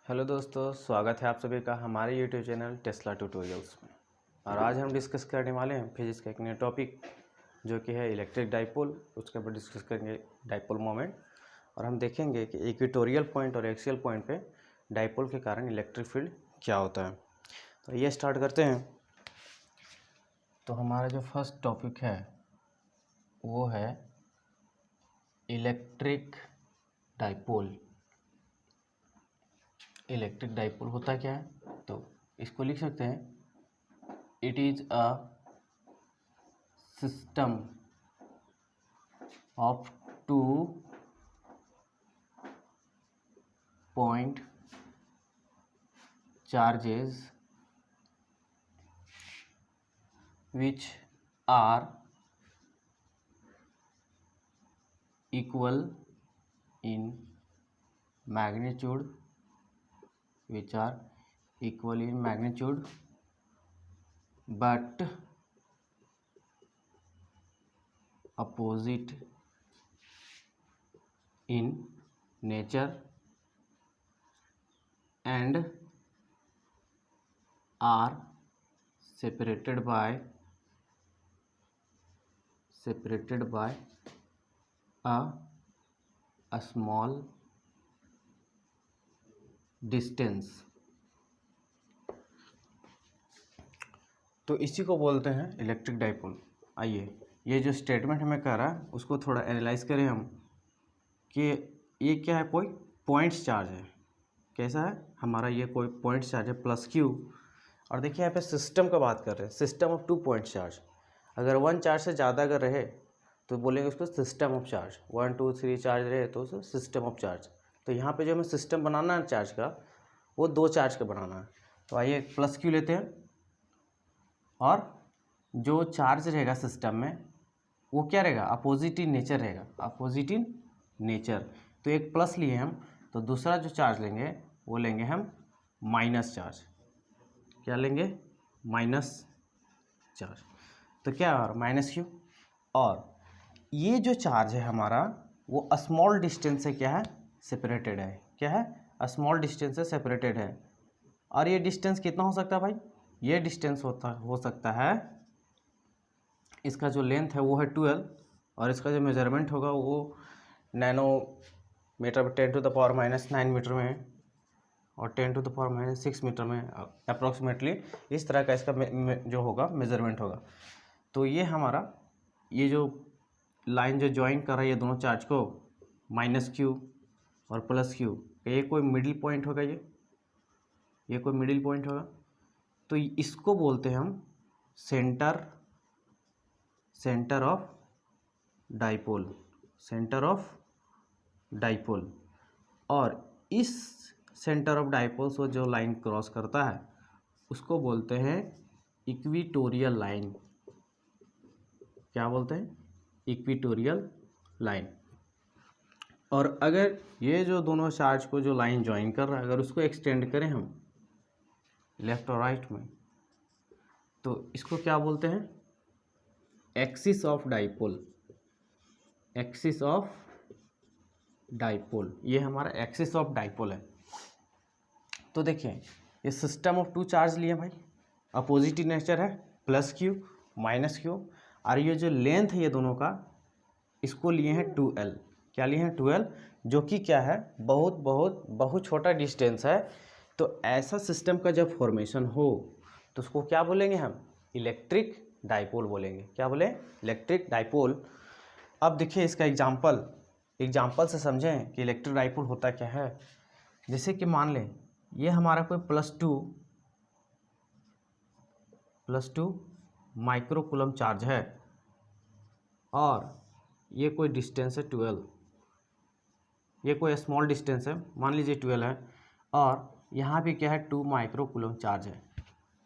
Hello दोस्तों, स्वागत है आप सभी का हमारे यूट्यूब चैनल टेस्ला ट्यूटोरियल्स में। और आज हम डिस्कस करने वाले हैं फिजिक्स का एक नया टॉपिक जो कि है इलेक्ट्रिक डाइपोल। उसके ऊपर डिस्कस करेंगे डाइपोल मोमेंट और हम देखेंगे कि इक्वेटोरियल पॉइंट और एक्सियल पॉइंट पे डाइपोल के कारण इलेक्ट्रिक फील्ड क्या होता है। तो ये स्टार्ट करते हैं। तो हमारा जो फर्स्ट टॉपिक है वो है इलेक्ट्रिक डाइपोल। इलेक्ट्रिक डाइपोल होता क्या है, तो इसको लिख सकते हैं, it is a system of two point charges which are equal in magnitude but opposite in nature and are separated by a small distance। तो इसी को बोलते हैं इलेक्ट्रिक डाइपोल। आइए, ये जो स्टेटमेंट हमें कह रहा है उसको थोड़ा एनालाइज करें हम कि ये क्या है, कोई पॉइंट्स चार्ज है। कैसा है हमारा, ये कोई पॉइंट चार्ज है प्लस क्यू। और देखिए यहाँ पे सिस्टम का बात कर रहे हैं, सिस्टम ऑफ 2 पॉइंट चार्ज। अगर 1 चार्ज से ज़्यादा अगर रहे तो बोलेंगे उसको सिस्टम ऑफ चार्ज। 1 2 3 चार्ज रहे तो उसे सिस्टम ऑफ चार्ज। तो यहाँ पे जो हमें सिस्टम बनाना है चार्ज का, वो 2 चार्ज का बनाना है। तो आइए प्लस क्यू लेते हैं और जो चार्ज रहेगा सिस्टम में वो क्या रहेगा, अपोजिट इन नेचर रहेगा, अपोजिट इन नेचर। तो एक प्लस लिए हम, तो दूसरा जो चार्ज लेंगे वो लेंगे हम माइनस चार्ज। क्या लेंगे, माइनस चार्ज। तो क्या है माइनस क्यू। और ये जो चार्ज है हमारा वो स्मॉल डिस्टेंस से क्या है, सेपरेटेड है। क्या है, स्मॉल डिस्टेंस से सेपरेटेड है। और ये डिस्टेंस कितना हो सकता है भाई, ये डिस्टेंस हो सकता है, इसका जो लेंथ है वो है 12 और इसका जो मेजरमेंट होगा वो नैनोमीटर 10⁻⁻⁹ मीटर में और 10⁻⁻⁶ मीटर में अप्रॉक्सीमेटली इस तरह का इसका जो होगा मेजरमेंट होगा। तो ये हमारा ये जो लाइन जो ज्वाइन कर रहा है ये दोनों चार्ज को, माइनस क्यू और प्लस क्यू, ये कोई मिडिल पॉइंट होगा, ये कोई मिडिल पॉइंट होगा। तो इसको बोलते हैं हम centre of dipole, centre of dipole. और इस सेंटर ऑफ डाइपोल से जो लाइन क्रॉस करता है उसको बोलते हैं इक्वेटोरियल लाइन। क्या बोलते हैं, इक्वेटोरियल लाइन। और अगर ये जो दोनों चार्ज को जो लाइन ज्वाइन कर रहा है अगर उसको एक्सटेंड करें हम लेफ्ट और राइट में, तो इसको क्या बोलते हैं, axis of dipole. Axis of dipole, ये हमारा एक्सिस ऑफ डाइपोल है। तो देखिए ये सिस्टम ऑफ 2 चार्ज लिए भाई, अपोजिट नेचर है, प्लस क्यू माइनस क्यू। और ये जो लेंथ है ये दोनों का, इसको लिए हैं 2L। क्या लिए हैं, 2L, जो कि क्या है, बहुत छोटा डिस्टेंस है। तो ऐसा सिस्टम का जब फॉर्मेशन हो तो उसको क्या बोलेंगे हम, इलेक्ट्रिक डाइपोल बोलेंगे। क्या बोले, इलेक्ट्रिक डाइपोल। अब देखिए इसका एग्जाम्पल से समझें कि इलेक्ट्रिक डाइपोल होता क्या है। जैसे कि मान लें ये हमारा कोई plus two micro coulomb charge है और ये कोई डिस्टेंस है 12, ये कोई स्मॉल डिस्टेंस है, मान लीजिए 12 है, और यहाँ भी क्या है 2 माइक्रो कूलम चार्ज है।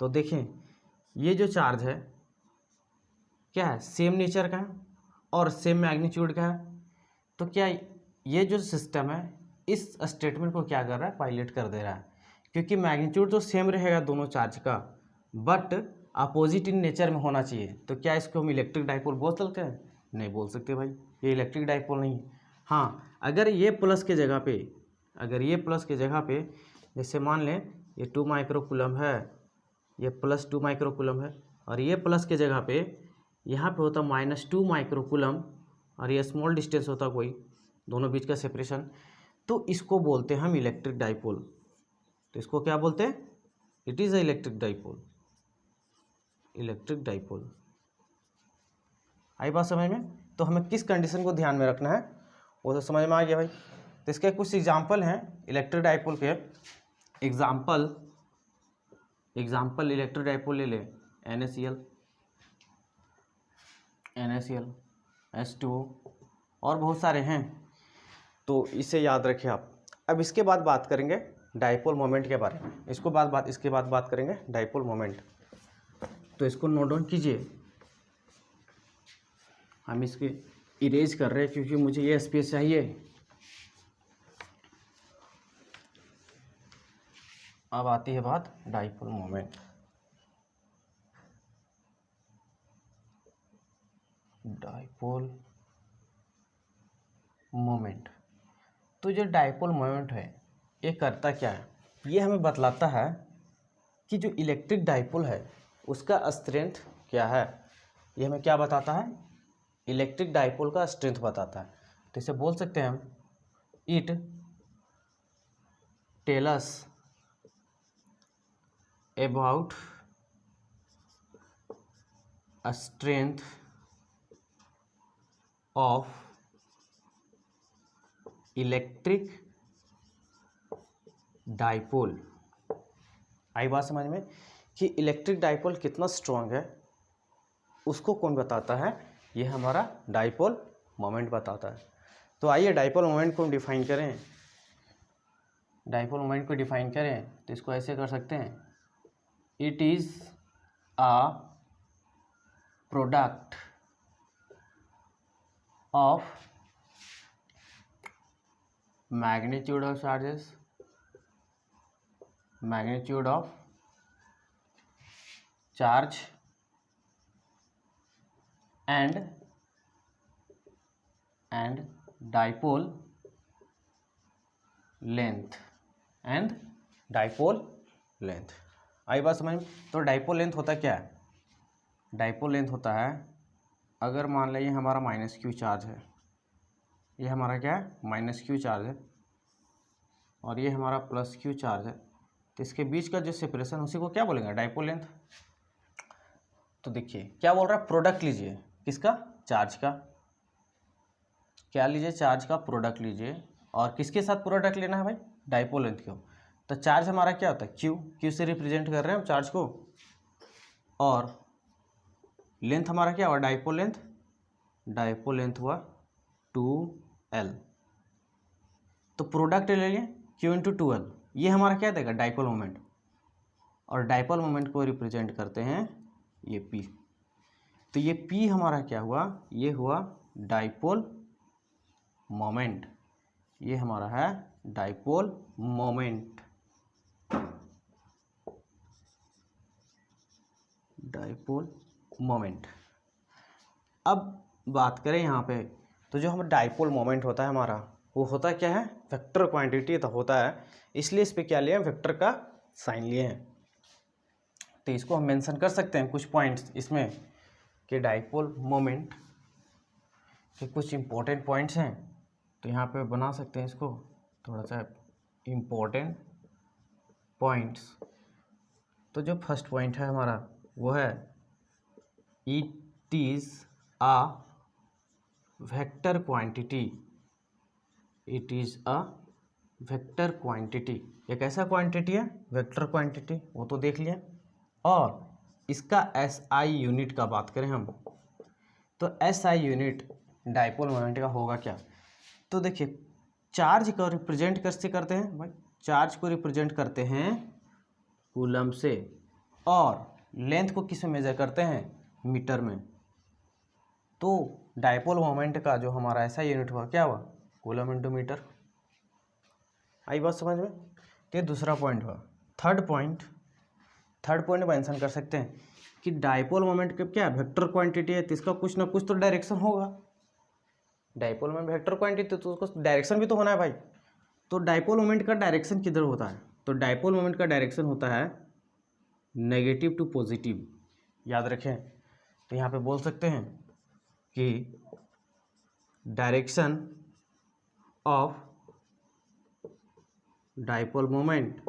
तो देखें ये जो चार्ज है क्या है, सेम नेचर का है और सेम मैग्नीट्यूड का है। तो क्या ये जो सिस्टम है इस स्टेटमेंट को क्या कर रहा है, पायलट कर दे रहा है, क्योंकि मैग्नीट्यूड तो सेम रहेगा दोनों चार्ज का बट अपोजिट इन नेचर में होना चाहिए। तो क्या इसको हम इलेक्ट्रिक डाइपोल बोल सकते हैं, नहीं बोल सकते भाई, ये इलेक्ट्रिक डाइपोल नहीं है। हाँ, अगर ये प्लस के जगह पे जैसे मान लें ये 2 माइक्रोकूलम है, ये प्लस 2 माइक्रोकूलम है, और ये प्लस के जगह पे यहाँ पे होता -2 माइक्रोकूलम, और ये स्मॉल डिस्टेंस होता कोई दोनों बीच का सेपरेशन, तो इसको बोलते हैं हम इलेक्ट्रिक डाइपोल। तो इसको क्या बोलते हैं? It is a electric dipole. Electric dipole आई बात समझ में? तो हमें किस कंडीशन को ध्यान में रखना है वो तो समझ में आ गया भाई। तो इसके कुछ एग्जाम्पल हैं इलेक्ट्रिक डाइपोल के। एग्जाम्पल इलेक्ट्रिक डाइपोल ले ले, NaCl, H2O और बहुत सारे हैं, तो इसे याद रखें आप। अब इसके बाद बात करेंगे डाइपोल मोमेंट के बारे में। इसके बाद बात करेंगे डाइपोल मोमेंट। तो इसको नोट डाउन कीजिए। हम इसके इरेज कर रहे हैं क्योंकि मुझे ये स्पेस चाहिए। अब आती है बात डाइपोल मोमेंट। डाइपोल मोमेंट, तो जो डाइपोल मोमेंट है ये करता क्या है? ये हमें बतलाता है कि जो इलेक्ट्रिक डाइपोल है उसका स्ट्रेंथ क्या है। ये हमें क्या बताता है? इलेक्ट्रिक डाइपोल का स्ट्रेंथ बताता है। तो इसे बोल सकते हैं हम, it tell us about strength of electric dipole. आई बात समझ में कि इलेक्ट्रिक डाइपोल कितना स्ट्रॉन्ग है उसको कौन बताता है? ये हमारा डाइपोल मोमेंट बताता है। तो आइए डाइपोल मोमेंट को हम डिफाइन करें। डाइपोल मोमेंट को डिफाइन करें तो इसको ऐसे कर सकते हैं, it is a product of magnitude of charges, magnitude of charge and dipole length आई बात समझ में? तो डाइपोल लेंथ होता क्या है? डाइपोल लेंथ होता है, अगर मान लें ये हमारा -q चार्ज है, ये हमारा क्या है? -q चार्ज है, और ये हमारा +q चार्ज है, तो इसके बीच का जो सेपरेशन उसी को क्या बोलेंगे? Dipole length. तो देखिए क्या बोल रहा है? प्रोडक्ट लीजिए, किसका? चार्ज का। क्या लीजिए? चार्ज का प्रोडक्ट लीजिए। और किसके साथ प्रोडक्ट लेना है भाई? डाइपोल लेंथ को। तो चार्ज हमारा क्या होता है? क्यू से रिप्रेजेंट कर रहे हैं हम चार्ज को, और लेंथ हमारा क्या हुआ? डाइपोल लेंथ हुआ 2L। तो प्रोडक्ट ले लिए Q × 2L, ये हमारा क्या देगा? Dipole moment. और डाइपोल मोमेंट को रिप्रेजेंट करते हैं ये P। तो ये P हमारा क्या हुआ? ये हुआ डाइपोल मोमेंट। ये हमारा है डाइपोल मोमेंट। Dipole moment. अब बात करें यहाँ पे, तो जो हम डाइपोल मोमेंट होता है हमारा, वो होता क्या है? वेक्टर क्वांटिटी तो होता है, इसलिए इस पे क्या लिए हैं? वेक्टर का साइन लिए हैं। तो इसको हम मेंशन कर सकते हैं कुछ पॉइंट्स इसमें कि डाइपोल मोमेंट के कुछ इम्पोर्टेंट पॉइंट्स हैं, तो यहाँ पे बना सकते हैं इसको थोड़ा सा इम्पोर्टेंट पॉइंट्स। तो जो फर्स्ट पॉइंट है हमारा वो है, it is a vector quantity. It is a vector quantity. एक ऐसा क्वांटिटी है वेक्टर क्वांटिटी, वो तो देख लिया। और इसका SI यूनिट का बात करें हम, तो SI यूनिट डाइपोल मोमेंट का होगा क्या? तो देखिए चार्ज को रिप्रेजेंट कैसे करते हैं भाई? चार्ज को रिप्रेजेंट करते हैं कूलम से, और लेंथ को किस में मेजर करते हैं? मीटर में। तो डाइपोल मोमेंट का जो हमारा SI यूनिट हुआ क्या हुआ? Coulomb × metre. आई बात समझ में? तो ये दूसरा पॉइंट हुआ। थर्ड पॉइंट मेंशन कर सकते हैं कि डाइपोल मोमेंट का क्या है? वेक्टर क्वांटिटी है, तो इसका कुछ ना कुछ तो डायरेक्शन होगा। डाइपोल मोमेंट वेक्टर क्वांटिटी, तो उसको डायरेक्शन भी तो होना है भाई। तो डाइपोल मोमेंट का डायरेक्शन किधर होता है? तो डायपोल मोमेंट का डायरेक्शन होता है नेगेटिव टू पॉजिटिव, याद रखें। तो यहाँ पे बोल सकते हैं कि direction of dipole moment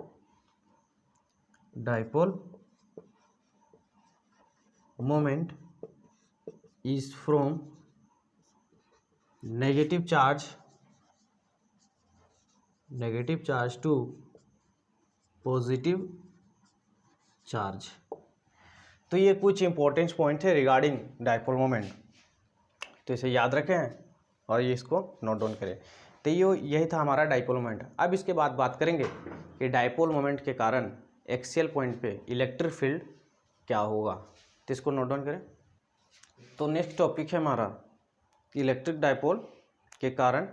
is from negative charge to positive charge. तो ये कुछ इंपॉर्टेंट पॉइंट है रिगार्डिंग डायपोल मोमेंट, तो इसे याद रखें और ये इसको नोट डाउन करें। तो यही था हमारा डायपोल मोमेंट। अब इसके बाद बात करेंगे कि डायपोल मोमेंट के कारण एक्सियल पॉइंट पे इलेक्ट्रिक फील्ड क्या होगा, तो इसको नोट डाउन करें। तो नेक्स्ट टॉपिक है हमारा इलेक्ट्रिक डायपोल के कारण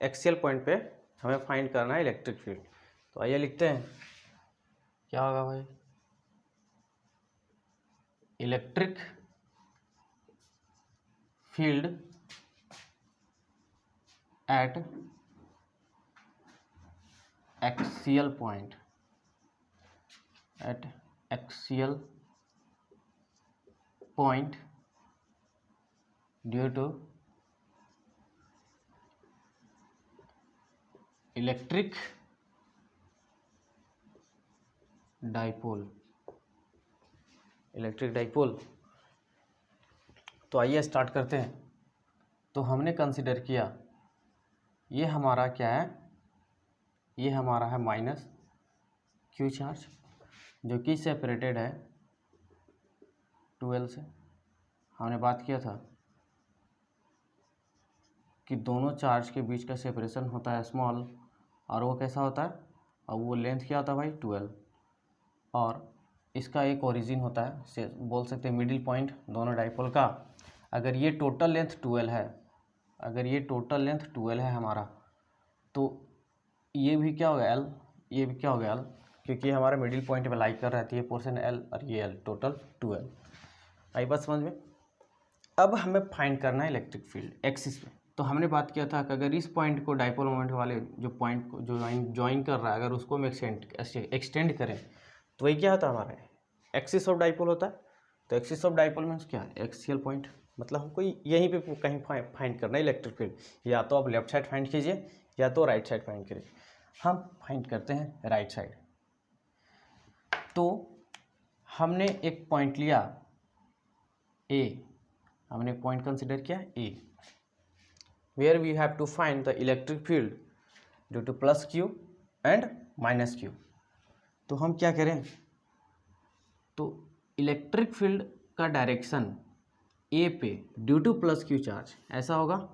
एक्सियल पॉइंट पे हमें फाइंड करना है इलेक्ट्रिक फील्ड। तो आइए लिखते हैं, क्या होगा भाई, electric field at axial point due to electric dipole. तो आइए स्टार्ट करते हैं। तो हमने कंसिडर किया ये हमारा क्या है, ये हमारा है माइनस क्यू चार्ज जो कि सेपरेटेड है 12 से। हमने बात किया था कि दोनों चार्ज के बीच का सेपरेशन होता है स्मॉल, और वो कैसा होता है, और वो लेंथ क्या होता है भाई 12, और इसका एक ओरिजिन होता है, से बोल सकते हैं मिडिल पॉइंट दोनों डायपोल का। अगर ये टोटल लेंथ 12 है, हमारा, तो ये भी क्या होगा L, ये भी क्या होगा L, क्योंकि हमारा मिडिल पॉइंट में लाई कर रहती है पोर्शन L, और ये L टोटल 12। आई बात समझ में। अब हमें फाइंड करना है इलेक्ट्रिक फील्ड एक्सिस में। तो हमने बात किया था कि अगर इस पॉइंट को डायपोल मोमेंट वाले जो पॉइंट को जो ज्वाइन कर रहा है, अगर उसको हम एक्सटेंड करें तो वही क्या होता है, हमारा एक्सिस ऑफ डायपोल होता है। तो एक्सिस ऑफ डायपोल मीन्स क्या है, एक्सियल पॉइंट, मतलब हमको यहीं पे कहीं फाइंड करना है इलेक्ट्रिक फील्ड। या तो आप लेफ्ट साइड फाइंड कीजिए या तो राइट साइड फाइंड करिए। हम फाइंड करते हैं राइट साइड। तो हमने एक पॉइंट लिया ए, हमने एक पॉइंट कंसिडर किया A, where we have to find the electric field due to plus Q and minus Q. तो हम क्या करें, तो इलेक्ट्रिक फील्ड का डायरेक्शन ए पे due to plus Q charge ऐसा होगा,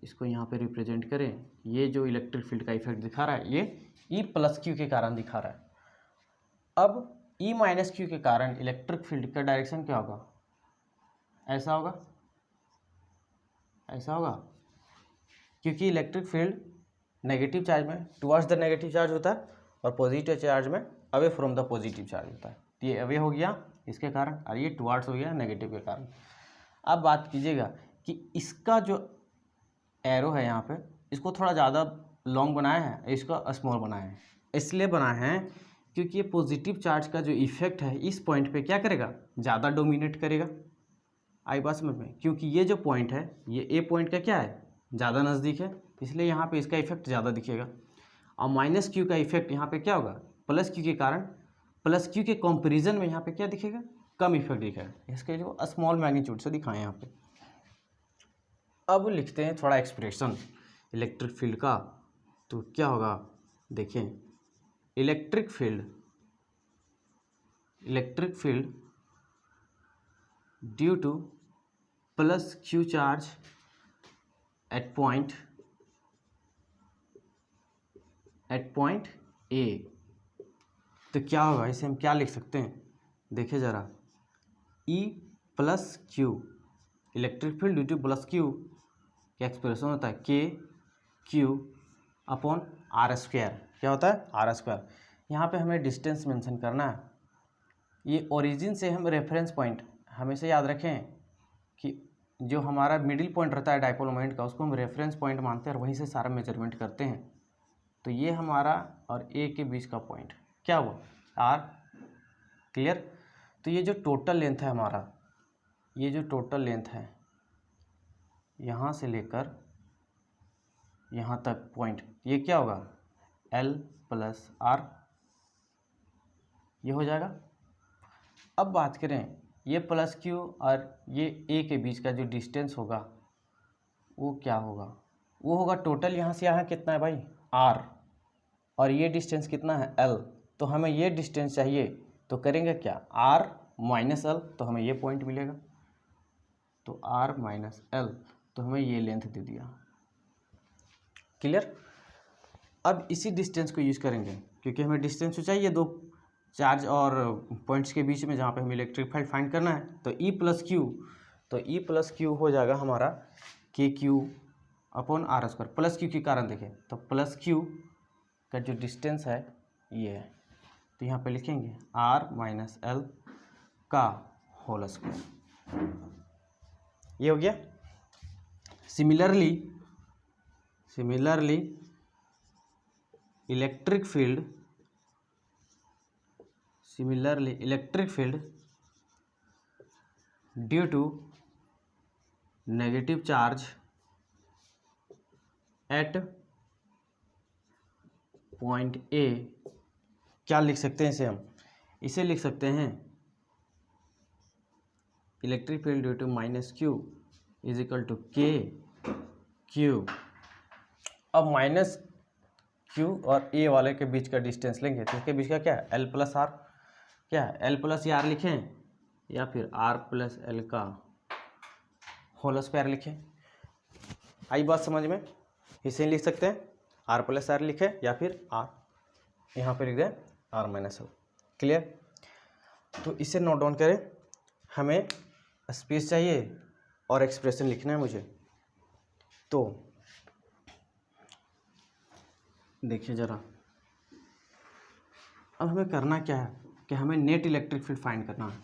इसको यहाँ पे रिप्रेजेंट करें। ये जो इलेक्ट्रिक फील्ड का इफेक्ट दिखा रहा है ये ई प्लस क्यू के कारण दिखा रहा है। अब ई माइनस क्यू के कारण इलेक्ट्रिक फील्ड का डायरेक्शन क्या होगा, ऐसा होगा, ऐसा होगा, क्योंकि इलेक्ट्रिक फील्ड नेगेटिव चार्ज में टुवर्ड्स द नेगेटिव चार्ज होता है और पॉजिटिव चार्ज में away from the positive charge होता है। तो ये अवे हो गया इसके कारण, और ये टुवर्ड्स हो गया नेगेटिव के कारण। अब बात कीजिएगा कि इसका जो एरो है यहाँ पे, इसको थोड़ा ज़्यादा लॉन्ग बनाया है, इसको स्मॉल बनाया है। इसलिए बनाया है क्योंकि ये पॉजिटिव चार्ज का जो इफेक्ट है इस पॉइंट पे क्या करेगा, ज़्यादा डोमिनेट करेगा। आई बात समझ में, क्योंकि ये जो पॉइंट है ये ए पॉइंट का क्या है, ज़्यादा नज़दीक है, इसलिए यहाँ पे इसका इफेक्ट ज़्यादा दिखेगा। और माइनस क्यू का इफेक्ट यहाँ पे क्या होगा, प्लस क्यू के कारण, प्लस क्यू के कंपेरिजन में यहाँ पे क्या दिखेगा, कम इफेक्ट दिखेगा। इसके जो स्मॉल मैग्नीट्यूड से दिखाएं यहाँ पे। अब लिखते हैं थोड़ा एक्सप्रेशन इलेक्ट्रिक फील्ड का। तो क्या होगा, देखें, electric field due to plus Q charge at point ए। तो क्या होगा, इसे हम क्या लिख सकते हैं, देखिए ज़रा, ई plus Q, electric field due to plus Q का एक्सप्रेशन होता है k q upon r square. क्या होता है, आर स्क्वायर। यहाँ पे हमें डिस्टेंस मेंशन करना है। ये ओरिजिन से हम रेफरेंस पॉइंट हमेशा याद रखें कि जो हमारा मिडिल पॉइंट रहता है डायपोल मोमेंट का, उसको हम रेफरेंस पॉइंट मानते हैं और वहीं से सारा मेजरमेंट करते हैं। तो ये हमारा और ए के बीच का पॉइंट क्या हुआ, आर। क्लियर। तो ये जो टोटल लेंथ है हमारा, ये जो टोटल लेंथ है यहाँ से लेकर यहाँ तक पॉइंट, ये क्या होगा, एल प्लस आर, ये हो जाएगा। अब बात करें ये प्लस क्यू और ये ए के बीच का जो डिस्टेंस होगा वो क्या होगा, वो होगा टोटल यहाँ से यहाँ कितना है भाई, आर, और ये डिस्टेंस कितना है, एल। तो हमें ये डिस्टेंस चाहिए तो करेंगे क्या, आर माइनस एल, तो हमें ये पॉइंट मिलेगा। तो आर माइनस एल, तो हमें ये लेंथ दे दिया। क्लियर। अब इसी डिस्टेंस को यूज़ करेंगे क्योंकि हमें डिस्टेंस तो चाहिए दो चार्ज और पॉइंट्स के बीच में जहाँ पे हमें इलेक्ट्रिक फील्ड फाइंड करना है। तो ई प्लस क्यू, तो ई प्लस क्यू हो जाएगा हमारा k q upon r square. Plus q के कारण देखें तो प्लस क्यू का जो डिस्टेंस है ये है, तो यहाँ पे लिखेंगे आर माइनस एल का होल स्क्वायर, ये हो गया। Similarly electric field due to negative charge at point A, क्या लिख सकते हैं इसे लिख सकते हैं electric field due to minus Q is equal to k q. अब माइनस क्यू और ए वाले के बीच का डिस्टेंस लेंगे तो इसके बीच का क्या है, एल प्लस आर, क्या है एल प्लस आर लिखें या फिर आर प्लस एल का होल स्क्वायर लिखें। आई बात समझ में, इसे लिख सकते हैं आर प्लस आर लिखें या फिर आर, यहाँ पे लिख दें आर माइनस एल। क्लियर। तो इसे नोट डाउन करें, हमें स्पेस चाहिए और एक्सप्रेशन लिखना है मुझे। तो देखिए ज़रा, अब हमें करना क्या है कि हमें नेट इलेक्ट्रिक फील्ड फाइंड करना है।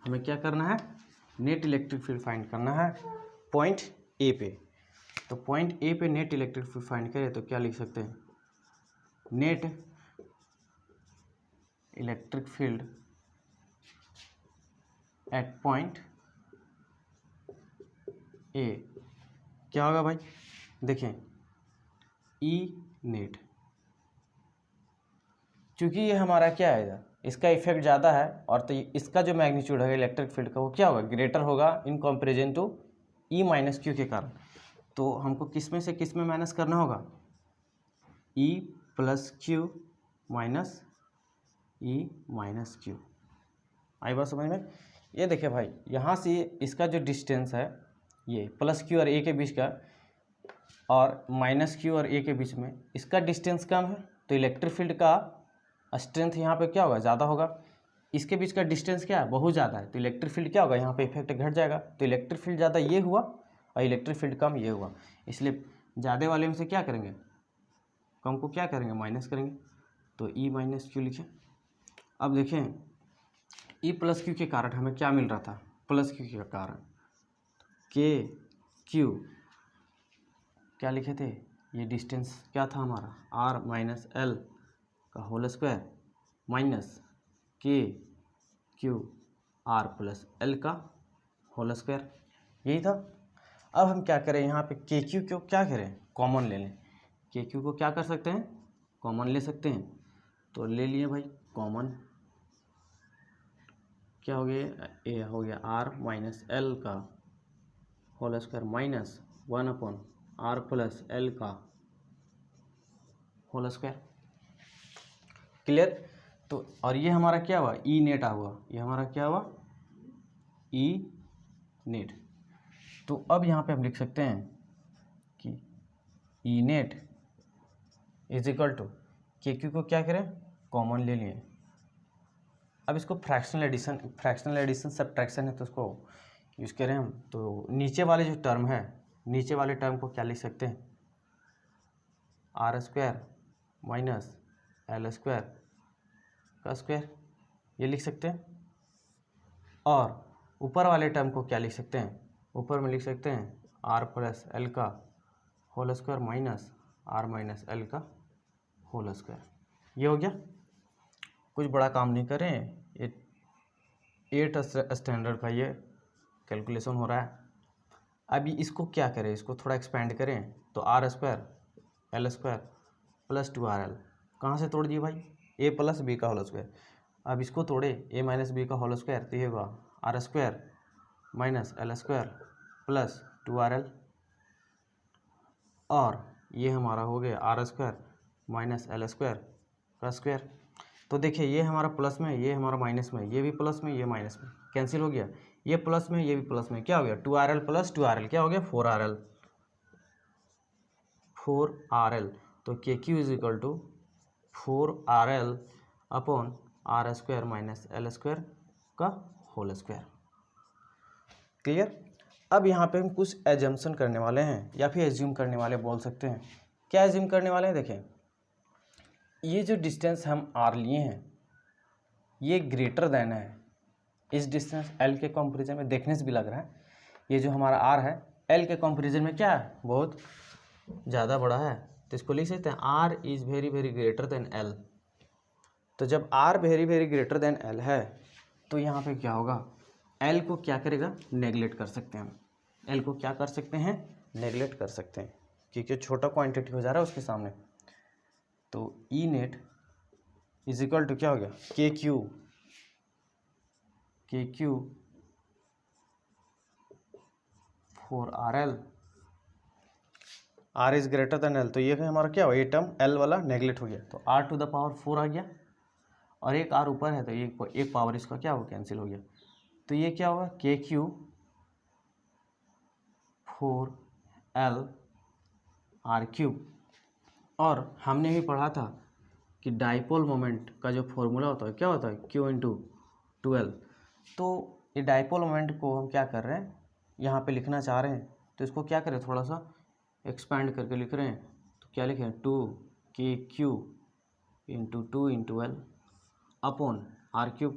हमें क्या करना है, नेट इलेक्ट्रिक फील्ड फाइंड करना है पॉइंट ए पे। तो पॉइंट ए पे नेट इलेक्ट्रिक फील्ड फाइंड करें तो क्या लिख सकते हैं, net electric field eight point A क्या होगा भाई, देखें ई नेट, क्योंकि ये हमारा क्या है, इसका इफेक्ट ज़्यादा है और तो इसका जो मैग्नीट्यूड है इलेक्ट्रिक फील्ड का वो क्या होगा, ग्रेटर होगा in comparison to E minus q के कारण। तो हमको किस में से किस में माइनस करना होगा, ई प्लस क्यू माइनस ई माइनस क्यू। आई बात समझ में। ये देखिए भाई, यहाँ से इसका जो डिस्टेंस है ये प्लस क्यू और ए के बीच का और माइनस क्यू और ए के बीच में इसका डिस्टेंस कम है, तो इलेक्ट्रिक फील्ड का स्ट्रेंथ यहाँ पे क्या होगा, ज़्यादा होगा। इसके बीच का डिस्टेंस क्या है, बहुत ज़्यादा है, तो इलेक्ट्रिक फील्ड क्या होगा, यहाँ पे इफेक्ट घट जाएगा। तो इलेक्ट्रिक फील्ड ज़्यादा ये हुआ और इलेक्ट्रिक फील्ड कम ये हुआ, इसलिए ज़्यादा वाले में से क्या करेंगे, कम को क्या करेंगे, माइनस करेंगे। तो ई माइनस क्यू लिखें। अब देखें ई प्लस क्यू के कारण हमें क्या मिल रहा था, प्लस क्यू के कारण के क्यू क्या लिखे थे, ये डिस्टेंस क्या था हमारा, आर माइनस एल का होल स्क्वायर माइनस के क्यू आर प्लस एल का होल स्क्वायर, यही था। अब हम क्या करें, यहाँ पे के क्यू को क्या करें, कॉमन ले लें। के क्यू को क्या कर सकते हैं, कॉमन ले सकते हैं। तो ले लिए भाई कॉमन, क्या हो गया, ए हो गया आर माइनस एल का whole square minus 1/r plus l का होल स्क्वायर। क्लियर। तो और ये हमारा क्या हुआ, ई नेट हुआ, ये हमारा क्या हुआ, ई नेट। तो अब यहाँ पे हम लिख सकते हैं कि ई net is equal to k Q को क्या करें, कॉमन ले लिए। अब इसको फ्रैक्शनल एडिशन सब्ट्रैक्शन है तो उसको यूज़ करें हम। तो नीचे वाले जो टर्म है, नीचे वाले टर्म को क्या लिख सकते हैं, r square minus l square का स्क्वायर, ये लिख सकते हैं। और ऊपर वाले टर्म को क्या लिख सकते हैं, ऊपर में लिख सकते हैं आर प्लस एल का whole square minus r minus l का होल स्क्वायर। ये हो गया, कुछ बड़ा काम नहीं करें, 8 स्टैंडर्ड का ये कैलकुलेशन हो रहा है। अभी इसको क्या करें, इसको थोड़ा एक्सपेंड करें तो r square l square plus 2RL कहाँ से तोड़ दिए भाई, ए प्लस बी का होल स्क्वायर। अब इसको तोड़े ए माइनस बी का होल स्क्वायर तो ये होगा r square minus l square plus 2RL, और ये हमारा हो गया r square minus l square का स्क्वायर। तो देखिए ये हमारा प्लस में, ये हमारा माइनस में, ये भी प्लस में, ये माइनस में, कैंसिल हो गया। ये प्लस में, ये भी प्लस में, क्या हो गया 2RL प्लस 2RL क्या हो गया 4RL, 4RL। तो k q is equal to 4RL upon r square minus l square का होल स्क्वायर। क्लियर। अब यहाँ पे हम कुछ एजम्पशन करने वाले हैं या फिर एज्यूम करने वाले बोल सकते हैं। क्या एज्यूम करने वाले हैं, देखें ये जो डिस्टेंस हम आर लिए हैं ये ग्रेटर देन है इस डिस्टेंस एल के कंपैरिजन में। देखने से भी लग रहा है ये जो हमारा आर है एल के कंपैरिजन में क्या है, बहुत ज़्यादा बड़ा है। तो इसको लिख सकते हैं r is very very greater than l. तो जब r very very greater than l है तो यहाँ पे क्या होगा, एल को क्या करेगा, नेगलेक्ट कर सकते हैं हम। एल को क्या कर सकते हैं, नेगलेक्ट कर सकते हैं, क्योंकि छोटा क्वांटिटी हो जा रहा है उसके सामने। तो E net is equal to क्या हो गया, k q 4RL, r is greater than l. तो ये हमारा क्या हुआ, ये टर्म एल वाला नेगलेक्ट हो गया, तो r टू द पावर 4 आ गया, और एक r ऊपर है तो एक पावर इसका क्या हुआ, कैंसिल हो गया। तो ये क्या होगा, के क्यू 4L r³। और हमने भी पढ़ा था कि डाइपोल मोमेंट का जो फॉर्मूला होता है क्या होता है, Q इंटू 2L। तो ये डाइपोल मोमेंट को हम क्या कर रहे हैं, यहाँ पे लिखना चाह रहे हैं, तो इसको क्या करें, थोड़ा सा एक्सपैंड करके लिख रहे हैं। तो क्या लिखें, 2KQ into 2 L upon r³।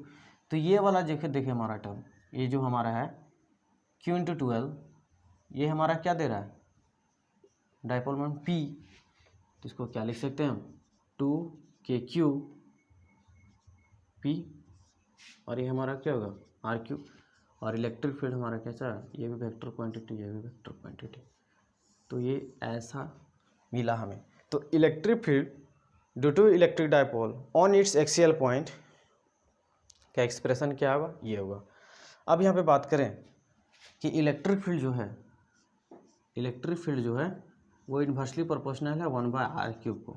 तो ये वाला देखिए हमारा टर्म, ये जो हमारा है Q इंटू 2L, ये हमारा क्या दे रहा है, डाइपोल मोमेंट P। तो इसको क्या लिख सकते हैं हम, 2KQ P, और ये हमारा क्या होगा r³। और इलेक्ट्रिक फील्ड हमारा कैसा है, ये भी वेक्टर क्वांटिटी, ये भी वेक्टर क्वांटिटी। तो ये ऐसा मिला हमें। तो electric field due to electric dipole on its axial point का एक्सप्रेशन क्या होगा, ये होगा। अब यहाँ पे बात करें कि इलेक्ट्रिक फील्ड जो है वो इन्वर्सली प्रोपोर्शनल है 1/r³ को।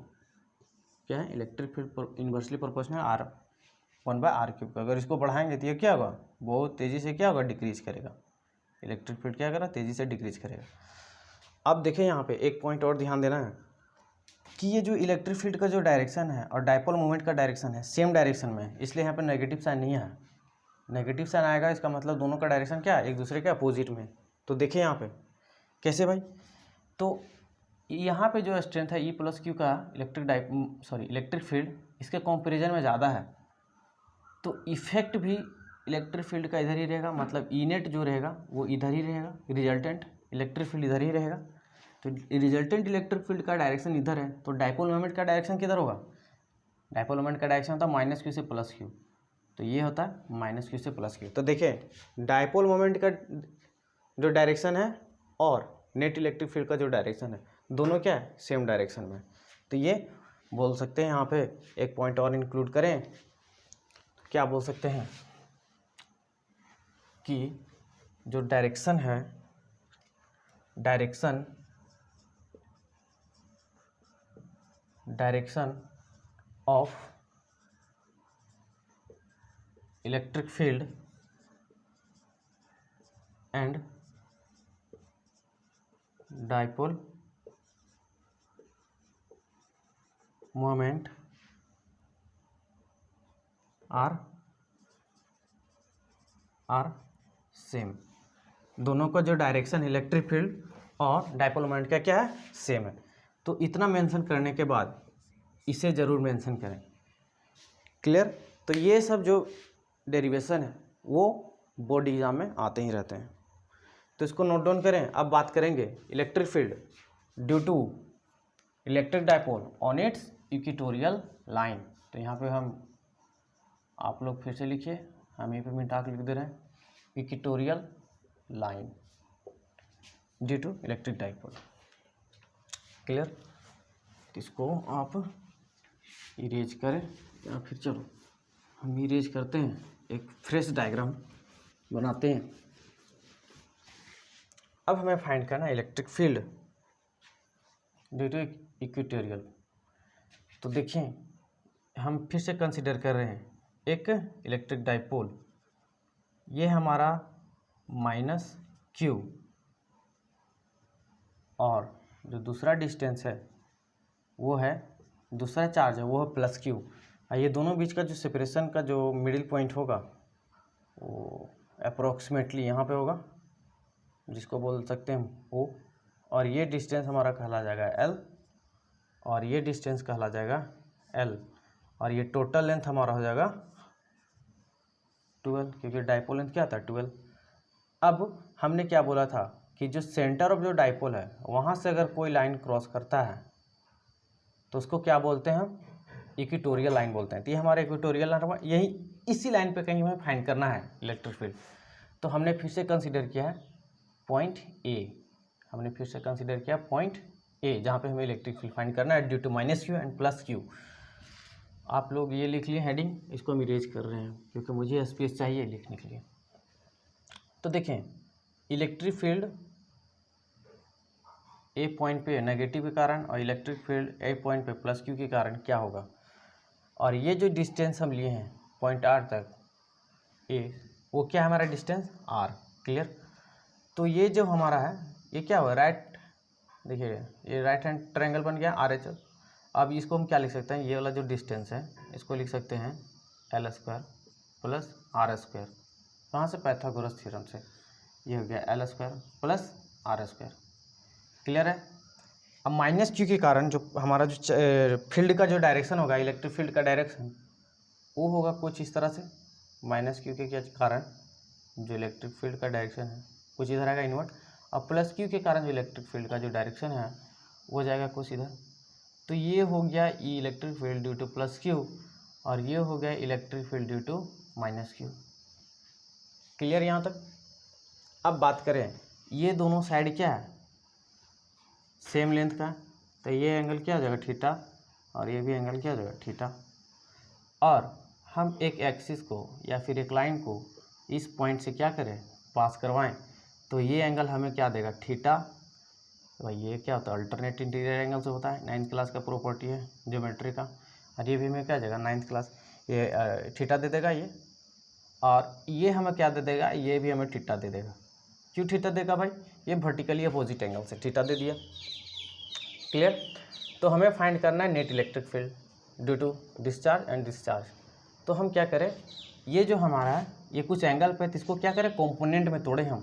क्या है, electric field inversely proportional r 1/r³ का। अगर इसको बढ़ाएंगे तो ये क्या होगा, बहुत तेज़ी से क्या होगा, डिक्रीज करेगा। इलेक्ट्रिक फील्ड क्या करेगा, तेज़ी से डिक्रीज करेगा। अब देखें यहाँ पे एक पॉइंट और ध्यान देना है कि ये जो इलेक्ट्रिक फील्ड का जो डायरेक्शन है और डाइपोल मोमेंट का डायरेक्शन है सेम डायरेक्शन में है, इसलिए यहाँ पे नेगेटिव साइन नहीं है। नेगेटिव साइन आएगा इसका मतलब दोनों का डायरेक्शन क्या है, एक दूसरे के अपोजिट में। तो देखिए यहाँ पे कैसे भाई, तो यहाँ पे जो स्ट्रेंथ है E+Q का इलेक्ट्रिक फील्ड इसके कंपेरिजन में ज़्यादा है, तो इफेक्ट भी इलेक्ट्रिक फील्ड का इधर ही रहेगा, मतलब ई नेट जो रहेगा वो इधर ही रहेगा, रिजल्टेंट इलेक्ट्रिक फील्ड इधर ही रहेगा। तो रिजल्टेंट इलेक्ट्रिक फील्ड का डायरेक्शन इधर है, तो डाइपोल मोमेंट का डायरेक्शन किधर होगा, डाइपोल मोमेंट का डायरेक्शन होता है -Q से +Q। तो ये होता है -Q से +Q। तो देखिए डाइपोल मोमेंट का जो डायरेक्शन है और नेट इलेक्ट्रिक फील्ड का जो डायरेक्शन है दोनों क्या है, सेम डायरेक्शन में। तो ये बोल सकते हैं, यहाँ पे एक पॉइंट और इंक्लूड करें, क्या बोल सकते हैं कि जो डायरेक्शन है, direction of electric field and dipole moment are same. दोनों का जो डायरेक्शन इलेक्ट्रिक फील्ड और डाइपोल मोमेंट का क्या है, सेम है। तो इतना मेंशन करने के बाद इसे ज़रूर मेंशन करें। क्लियर। तो ये सब जो डेरिवेशन है वो बोर्ड एग्जाम में आते ही रहते हैं, तो इसको नोट डाउन करें। अब बात करेंगे electric field due to electric dipole on its equatorial line. तो यहाँ पे हम, आप लोग फिर से लिखिए, हम यहीं पे मिटाक लिख दे रहे हैं, equatorial line due to electric dipole. Clear? इसको आप इरेज करें या फिर चलो हम इरेज करते हैं, एक फ्रेश डायग्राम बनाते हैं। अब हमें फाइंड करना है electric field due to equatorial. तो देखिए हम फिर से कंसीडर कर रहे हैं एक इलेक्ट्रिक डाइपोल, ये हमारा -q, और जो दूसरा डिस्टेंस है वो है, दूसरा चार्ज है वो है +q। ये दोनों बीच का जो सेपरेशन का जो मिडिल पॉइंट होगा वो अप्रोक्सीमेटली यहाँ पे होगा, जिसको बोल सकते हैं हम O, और ये डिस्टेंस हमारा कहला जाएगा L, और ये डिस्टेंस कहला जाएगा L, और ये टोटल लेंथ हमारा हो जाएगा 12, क्योंकि डाइपोल लेंथ क्या था 12। अब हमने क्या बोला था कि जो सेंटर ऑफ जो डाइपोल है वहाँ से अगर कोई लाइन क्रॉस करता है तो उसको क्या बोलते हैं हम, इक्वेटोरियल लाइन बोलते हैं। तो ये हमारा इक्वेटोरियल लाइन, यही इसी लाइन पे कहीं हमें फाइंड करना है इलेक्ट्रिक फील्ड। तो हमने फिर से कंसीडर किया है पॉइंट A, हमने फिर से कंसीडर किया पॉइंट A, जहाँ पे हमें इलेक्ट्रिक फील्ड फाइंड करना है due to -q and +q। आप लोग ये लिख लिए हेडिंग, इसको हम इरेज कर रहे हैं क्योंकि मुझे स्पेस चाहिए लिखने के लिए। तो देखें इलेक्ट्रिक फील्ड A पॉइंट पे नेगेटिव के कारण और इलेक्ट्रिक फील्ड A पॉइंट पे +q के कारण क्या होगा, और ये जो डिस्टेंस हम लिए हैं पॉइंट R तक A, वो क्या है हमारा डिस्टेंस R। क्लियर? तो ये जो हमारा है ये क्या हुआ, राइट, देखिए ये राइट हैंड ट्रायंगल बन गया RHS। अब इसको हम क्या लिख सकते हैं, ये वाला जो डिस्टेंस है इसको लिख सकते हैं L² + R²। कहाँ से, पाइथागोरस थ्योरम से, ये हो गया L² + R²। क्लियर है? अब -q के कारण जो हमारा जो फील्ड का जो डायरेक्शन होगा, इलेक्ट्रिक फील्ड का डायरेक्शन वो होगा कुछ इस तरह से। -q के कारण जो इलेक्ट्रिक फील्ड का डायरेक्शन है कुछ इधर आएगा इनवर्ट, और +q के कारण जो इलेक्ट्रिक फील्ड का जो डायरेक्शन है वो जाएगा कुछ इधर। तो ये हो गया electric field due to +q, और ये हो गया electric field due to -q। Clear यहाँ तक? अब बात करें, ये दोनों साइड क्या है, सेम लेंथ का, तो ये एंगल क्या हो जाएगा थीटा, और ये भी एंगल क्या हो जाएगा थीटा। और हम एक एक्सिस को या फिर एक लाइन को इस पॉइंट से क्या करें, पास करवाएं, तो ये एंगल हमें क्या देगा थीटा। भाई ये क्या होता है, अल्टरनेट इंटीरियर एंगल से होता है, 9th क्लास का प्रॉपर्टी है ज्योमेट्री का, और ये भी हमें क्या जाएगा 9th क्लास, ये थीटा दे देगा ये, और ये हमें क्या दे देगा, ये भी हमें थीटा दे देगा। क्यों थीटा देगा भाई, ये वर्टिकली अपोजिट एंगल से थीटा दे दिया। क्लियर? तो हमें फाइंड करना है net electric field due to discharge and discharge. तो हम क्या करें, ये जो हमारा है ये कुछ एंगल पे, तो इसको क्या करें कंपोनेंट में तोड़ें हम,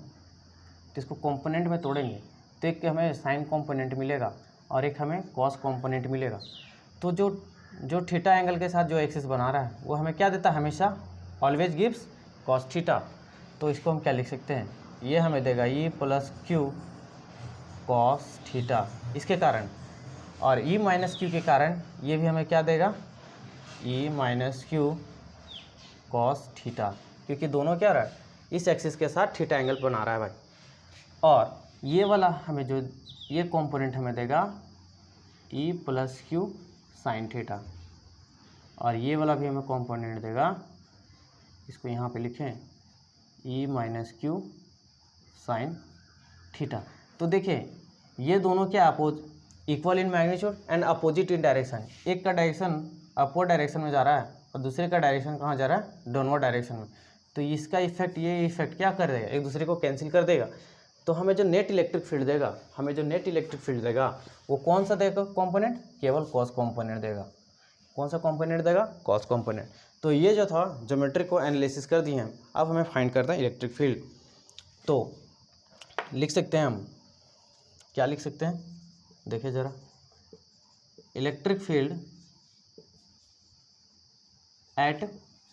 तो इसको कंपोनेंट में तोड़ेंगे तो एक हमें साइन कंपोनेंट मिलेगा और एक हमें कॉस कंपोनेंट मिलेगा। तो जो थीटा एंगल के साथ जो एक्सिस बना रहा है वो हमें क्या देता है, हमेशा ऑलवेज गिव्स कॉस थीटा। तो इसको हम क्या लिख सकते हैं, ये हमें देगा E + Q कॉस थीटा इसके कारण, और E - Q के कारण ये भी हमें क्या देगा, E - Q कॉस थीटा, क्योंकि दोनों क्या रहा है इस एक्सिस के साथ थीटा एंगल बना रहा है भाई। और ये वाला हमें जो ये कंपोनेंट हमें देगा E + Q साइन थीटा, और ये वाला भी हमें कंपोनेंट देगा, इसको यहाँ पे लिखें E - Q साइन थीटा। तो देखें ये दोनों क्या equal in magnitude and opposite in direction. एक का डायरेक्शन अपवर्ड डायरेक्शन में जा रहा है और दूसरे का डायरेक्शन कहाँ जा रहा है, डाउनवर्ड डायरेक्शन में। तो इसका इफेक्ट, ये इफेक्ट क्या कर देगा, एक दूसरे को कैंसिल कर देगा। तो हमें जो नेट इलेक्ट्रिक फील्ड देगा, वो कौन सा देगा कंपोनेंट, केवल कॉस कंपोनेंट देगा। कौन सा कंपोनेंट देगा, कॉस कंपोनेंट। तो ये जो था ज्योमेट्री को एनालिसिस कर दिए हैं, अब हमें फाइंड करना है इलेक्ट्रिक फील्ड। तो लिख सकते हैं हम, क्या लिख सकते हैं, देखिए ज़रा, electric field at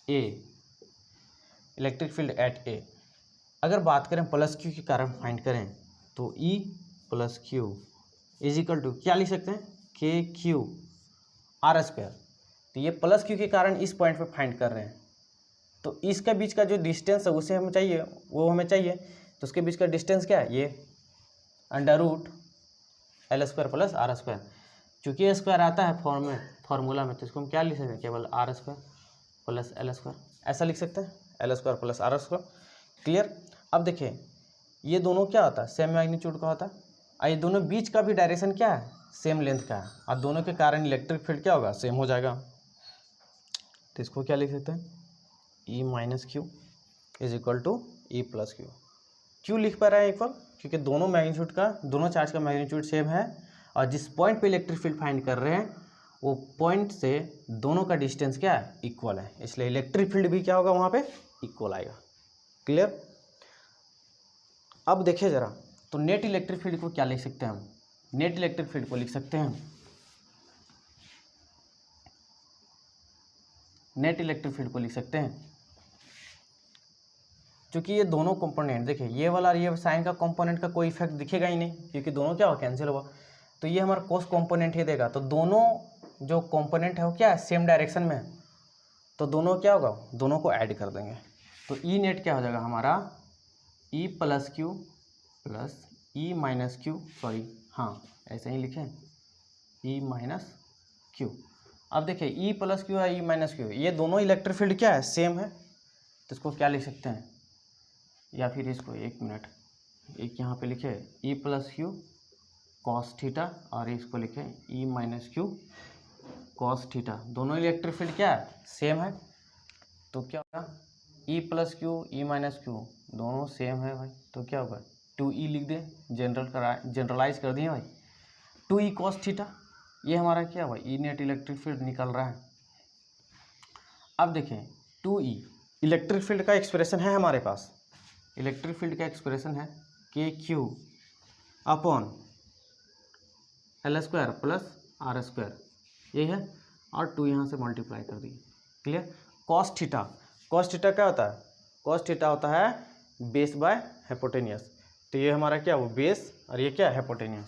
A, electric field at A. अगर बात करें +q के कारण फाइंड करें तो E + Q = क्या लिख सकते हैं, KQ आर स्क्वायर, तो ये प्लस क्यू के कारण इस पॉइंट पे फाइंड कर रहे हैं, तो इसके बीच का जो डिस्टेंस है उसे हमें चाहिए, वो हमें चाहिए, तो उसके बीच का डिस्टेंस क्या है, ये under root l square plus r square. चूँकि ए स्क्वायर आता है फॉर्मूला में, तो इसको हम क्या लिख सकते हैं, केवल r square plus l square, ऐसा लिख सकते हैं, l square plus r square. Clear. अब देखिए ये दोनों क्या होता है, सेम मैग्नीट्यूड का होता है, और ये दोनों बीच का भी डायरेक्शन क्या है, सेम लेंथ का है, और दोनों के कारण इलेक्ट्रिक फील्ड क्या होगा, सेम हो जाएगा। तो इसको क्या लिख सकते हैं, E minus Q is equal to E plus Q. क्यों लिख पा रहे हैं इक्वल, क्योंकि दोनों मैग्नीट्यूड का, दोनों चार्ज का मैग्नीट्यूड सेम है, और जिस पॉइंट पे इलेक्ट्रिक फील्ड फाइंड कर रहे हैं वो पॉइंट से दोनों का डिस्टेंस क्या है, इक्वल है, इसलिए इलेक्ट्रिक फील्ड भी क्या होगा वहाँ पे, इक्वल आएगा। क्लियर। अब देखिए ज़रा, तो नेट इलेक्ट्रिक फील्ड को क्या लिख सकते हैं हम, नेट इलेक्ट्रिक फील्ड को लिख सकते हैं, नेट इलेक्ट्रिक फील्ड को लिख सकते हैं, क्योंकि ये दोनों कंपोनेंट देखिए, ये वाला और ये साइन का कंपोनेंट का कोई इफेक्ट दिखेगा ही नहीं, क्योंकि दोनों क्या हो, कैंसिल हुआ, तो ये हमारा कोस कंपोनेंट ही देगा, तो दोनों जो कंपोनेंट है वो क्या है, सेम डायरेक्शन में है, तो दोनों क्या होगा, दोनों को ऐड कर देंगे, तो ई नेट क्या हो जाएगा हमारा, ई प्लस क्यू प्लस ई माइनस क्यू, सॉरी हाँ ऐसे ही लिखें, ई माइनस क्यू। अब देखिए ई प्लस क्यू है, ई माइनस क्यू, ये दोनों इलेक्ट्रिक फील्ड क्या है, सेम है, तो इसको क्या लिख सकते हैं, या फिर इसको एक मिनट, एक यहाँ पे लिखे ई प्लस क्यू कॉस थीटा, और इसको लिखे ई माइनस क्यू कॉस थीटा, दोनों इलेक्ट्रिक फील्ड क्या है, सेम है, तो क्या होगा, ई plus Q E minus Q दोनों सेम है भाई, तो क्या होगा 2e लिख दें, जनरलाइज कर दिए भाई, 2e कॉस थीटा, ये हमारा क्या हुआ, ई नेट इलेक्ट्रिक फील्ड निकल रहा है। अब देखें 2e इलेक्ट्रिक फील्ड का एक्सप्रेशन है हमारे पास, इलेक्ट्रिक फील्ड का एक्सप्रेशन है k q upon l square plus r square, ये है, और 2 यहाँ से मल्टीप्लाई कर दिए। Clear. Cos theta, cos theta क्या होता है, कॉस थीटा होता है बेस बाय हाइपोटेनियस, तो ये हमारा क्या वो बेस, और ये क्या है हाइपोटेनियस,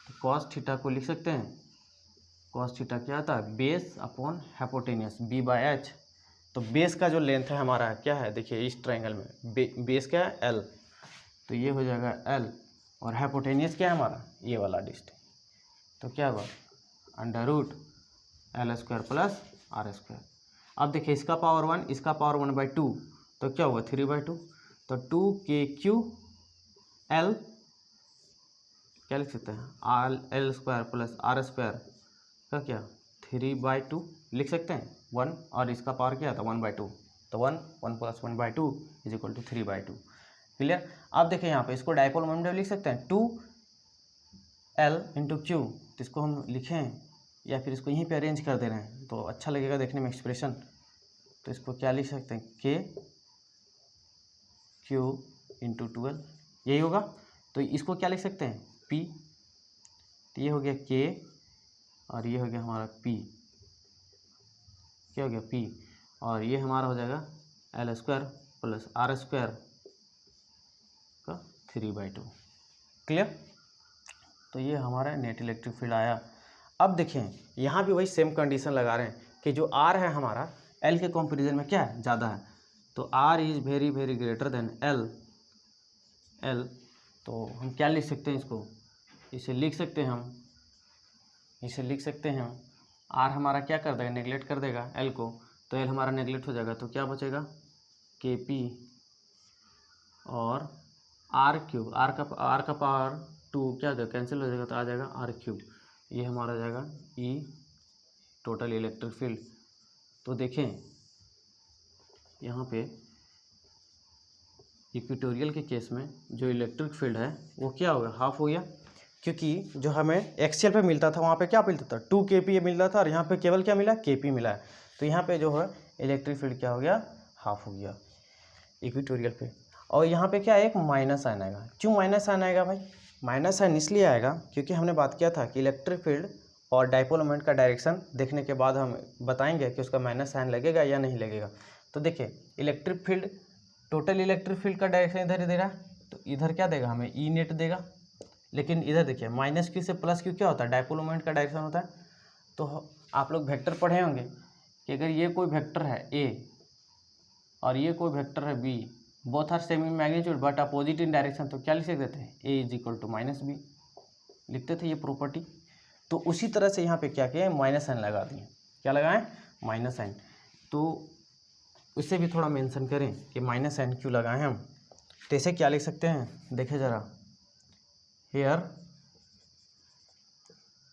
तो कॉस थीटा को लिख सकते हैं, कॉस थीटा क्या आता है, base upon hypotenuse b by h, तो बेस का जो लेंथ है हमारा क्या है, देखिए इस ट्रायंगल में बेस क्या है एल, तो ये हो जाएगा एल, और हाइपोटेनियस क्या है हमारा, ये वाला डिस्टेंस, तो क्या होगा under root l square plus r square. अब देखिए इसका पावर 1, इसका पावर 1/2, तो क्या होगा 3/2, तो 2k³ एल क्या लिख सकते हैं, r l square plus r square का क्या 3/2 लिख सकते हैं, 1, और इसका पावर क्या था 1/2, तो 1 + 1/2 = 3/2। क्लियर। अब देखिए यहाँ पे इसको डायपोल मोमेंट लिख सकते हैं 2L × Q, तो इसको हम लिखें या फिर इसको यहीं पे अरेंज कर दे रहे हैं तो अच्छा लगेगा देखने में एक्सप्रेशन, तो इसको क्या लिख सकते हैं KQ × 12, यही होगा, तो इसको क्या लिख सकते हैं P, तो ये हो गया K और ये हो गया हमारा P, क्या हो गया P, और ये हमारा हो जाएगा L square plus R square का 3/2। क्लियर। तो ये हमारा नेट इलेक्ट्रिक फील्ड आया। अब देखें यहाँ भी वही सेम कंडीशन लगा रहे हैं कि जो R है हमारा L के कंपैरिजन में क्या है ज़्यादा है, तो R is very very greater then L, तो हम क्या लिख सकते हैं इसको, इसे लिख सकते हैं हम, इसे लिख सकते हैं हम, R हमारा क्या कर देगा नेगलेक्ट कर देगा L को, तो L हमारा नेगलेक्ट हो जाएगा, तो क्या बचेगा KP और R3, R का पावर 2 क्या हो जाएगा कैंसिल हो जाएगा, तो आ जाएगा R3, ये हमारा आ जाएगा E टोटल इलेक्ट्रिक फील्ड। तो देखें यहाँ पे इक्वेटोरियल के केस में जो इलेक्ट्रिक फील्ड है वो क्या होगा हाफ हो गया, क्योंकि जो हमें एक्सियल पे मिलता था वहाँ पे क्या मिलता था 2 kP मिलता था, और यहाँ पे केवल क्या मिला KP मिला है, तो यहाँ पे जो है इलेक्ट्रिक फील्ड क्या हो गया हाफ हो गया इक्वेटोरियल पे। और यहाँ पे क्या एक माइनस साइन आएगा, क्यों माइनस साइन आएगा भाई, माइनस साइन इसलिए आएगा क्योंकि हमने बात किया था कि इलेक्ट्रिक फील्ड और डायपोल मोमेंट का डायरेक्शन देखने के बाद हम बताएंगे कि उसका माइनस साइन लगेगा या नहीं लगेगा। तो देखिए electric field total electric field का डायरेक्शन इधर ही दे रहा है, तो इधर क्या देगा हमें ई नेट देगा, लेकिन इधर देखिए -q से +q क्या होता है डायपोल मोमेंट का डायरेक्शन होता है, तो आप लोग वेक्टर पढ़े होंगे कि अगर ये कोई वेक्टर है ए और ये कोई वेक्टर है B, both are same in magnitude but opposite in direction, तो क्या लिख सकते थे, A is equal to minus B लिखते थे ये प्रॉपर्टी। तो उसी तरह से यहाँ पे क्या किया, माइनस साइन लगा दिए। क्या लगाएं, माइनस साइन। तो उससे भी थोड़ा मेंशन करें कि माइनस साइन क्यों लगाएं हम। तो इसे क्या लिख सकते हैं, देखें ज़रा, here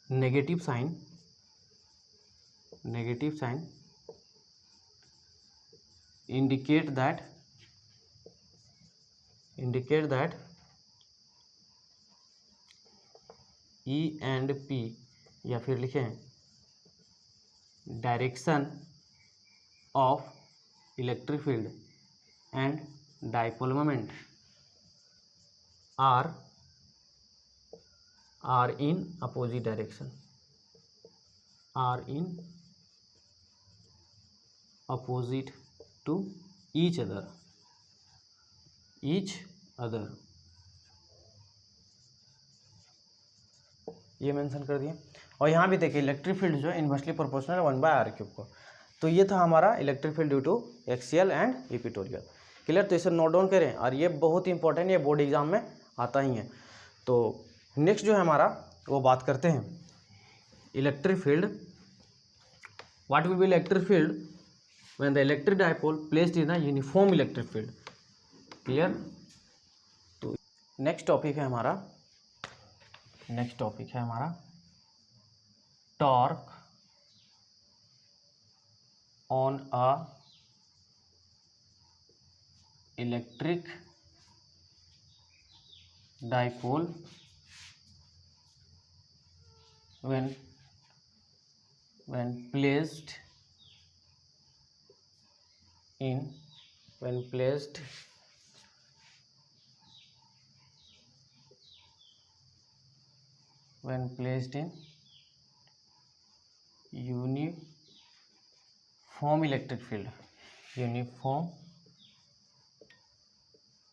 negative sign indicate that E and P, या फिर लिखें direction of electric field and dipole moment are in opposite direction, are in opposite to each other, ये मेंशन कर दिए। और यहाँ भी देखिए इलेक्ट्रिक फील्ड जो है इन्वर्सली प्रोपोर्शनल 1/r³ को। तो ये था हमारा electric field due to axial and equatorial. Clear, तो इसे नोट डाउन करें, और ये बहुत इंपॉर्टेंट, ये बोर्ड एग्जाम में आता ही है। तो नेक्स्ट जो है हमारा वो बात करते हैं electric field. What will be electric field when the electric dipole placed in a uniform electric field. Clear, तो नेक्स्ट टॉपिक है हमारा torque on a electric dipole when placed in uniform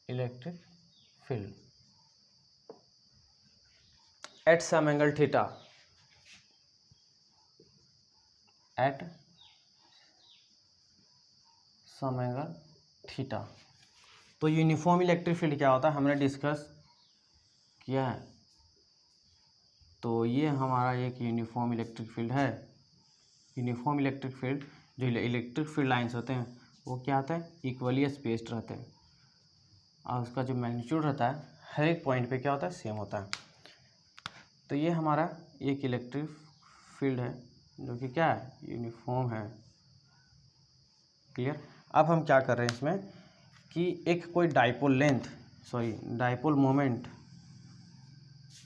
electric field at some angle theta, तो uniform electric field क्या होता है हमने discuss किया है। तो ये हमारा एक यूनिफॉर्म इलेक्ट्रिक फील्ड है। यूनिफॉर्म इलेक्ट्रिक फील्ड, जो इलेक्ट्रिक फील्ड लाइंस होते हैं वो क्या होता है, इक्वली स्पेस्ड रहते हैं, और उसका जो मैग्नीट्यूड रहता है हर एक पॉइंट पे क्या होता है, सेम होता है। तो ये हमारा एक इलेक्ट्रिक फील्ड है जो कि क्या है, यूनिफॉर्म है। क्लियर, अब हम क्या कर रहे हैं इसमें कि एक कोई डाइपोल मोमेंट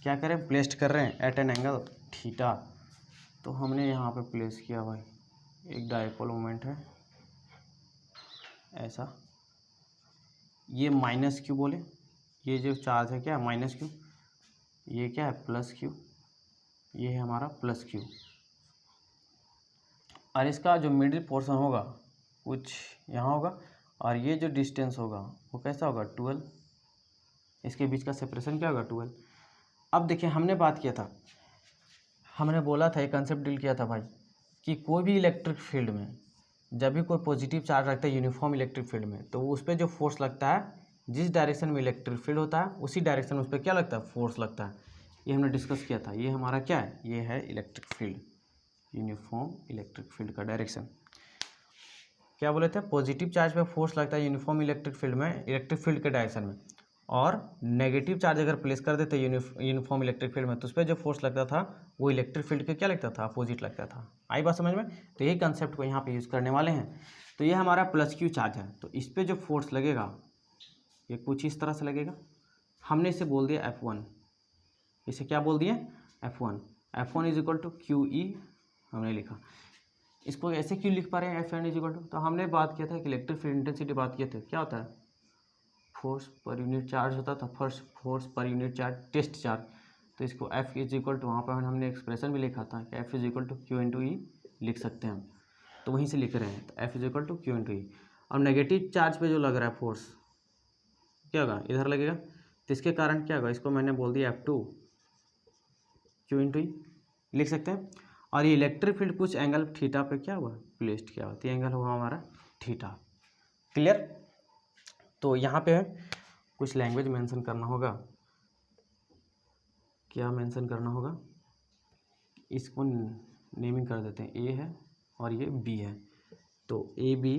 क्या करें, प्लेस्ड कर रहे हैं एट एन एंगल थीटा। तो हमने यहाँ पे प्लेस किया भाई, एक डाइपोल मोमेंट है ऐसा, ये माइनस क्यू बोले, ये जो चार्ज है क्या माइनस क्यू, ये क्या है प्लस क्यू, ये है हमारा प्लस क्यू, और इसका जो मिडिल पोर्शन होगा कुछ यहाँ होगा, और ये जो डिस्टेंस होगा वो कैसा होगा 12, इसके बीच का सेपरेशन क्या होगा 12। अब देखिए हमने बात किया था, हमने बोला था, एक कंसेप्ट डील किया था भाई कि कोई भी इलेक्ट्रिक फील्ड में जब भी कोई पॉजिटिव चार्ज रखता है यूनिफॉर्म इलेक्ट्रिक फील्ड में, तो उस पर जो फोर्स लगता है, जिस डायरेक्शन में इलेक्ट्रिक फील्ड होता है उसी डायरेक्शन में उस पर क्या लगता है, फोर्स लगता है। ये हमने डिस्कस किया था। ये हमारा क्या है, ये है electric field, uniform electric field का डायरेक्शन। क्या बोले थे, पॉजिटिव चार्ज पे फोर्स लगता है यूनिफॉर्म इलेक्ट्रिक फील्ड में, इलेक्ट्रिक फील्ड के डायरेक्शन में, और नेगेटिव चार्ज अगर प्लेस कर देते यूनिफॉर्म इलेक्ट्रिक फील्ड में, तो उस पर जो फोर्स लगता था वो इलेक्ट्रिक फील्ड के क्या लगता था, अपोजिट लगता था। आई बात समझ में। तो यही कंसेप्ट को यहाँ पे यूज़ करने वाले हैं। तो ये हमारा प्लस क्यू चार्ज है, तो इस पर जो फोर्स लगेगा ये कुछ इस तरह से लगेगा। हमने इसे बोल दिया F1, इसे क्या बोल दिया F1 is equal to q E हमने लिखा। इसको ऐसे क्यों लिख पा रहे हैं Fn इज इक्वल टू, तो हमने बात किया था कि इलेक्ट्रिक फील्ड इंटेंसिटी बात किए थे, क्या होता है, फोर्स पर यूनिट चार्ज होता था, first force per unit charge, test charge. तो इसको F इज इक्वल टू, वहाँ पर हमने एक्सप्रेशन भी लिखा था कि F is equal to Q into E लिख सकते हैं हम, तो वहीं से लिख रहे हैं। तो F is equal to Q into E. अब नेगेटिव चार्ज पे जो लग रहा है फोर्स क्या होगा, इधर लगेगा, तो इसके कारण क्या होगा, इसको मैंने बोल दिया F2 क्यू इंटू ई लिख सकते हैं। और ये इलेक्ट्रिक फील्ड कुछ एंगल थीटा पे क्या हुआ, प्लेस्ड किया हुआ, तो ये एंगल हुआ हमारा थीटा। क्लियर। तो यहाँ पे कुछ लैंग्वेज मेंशन करना होगा। क्या मेंशन करना होगा, इसको नेमिंग कर देते हैं, ए है और ये बी है। तो A B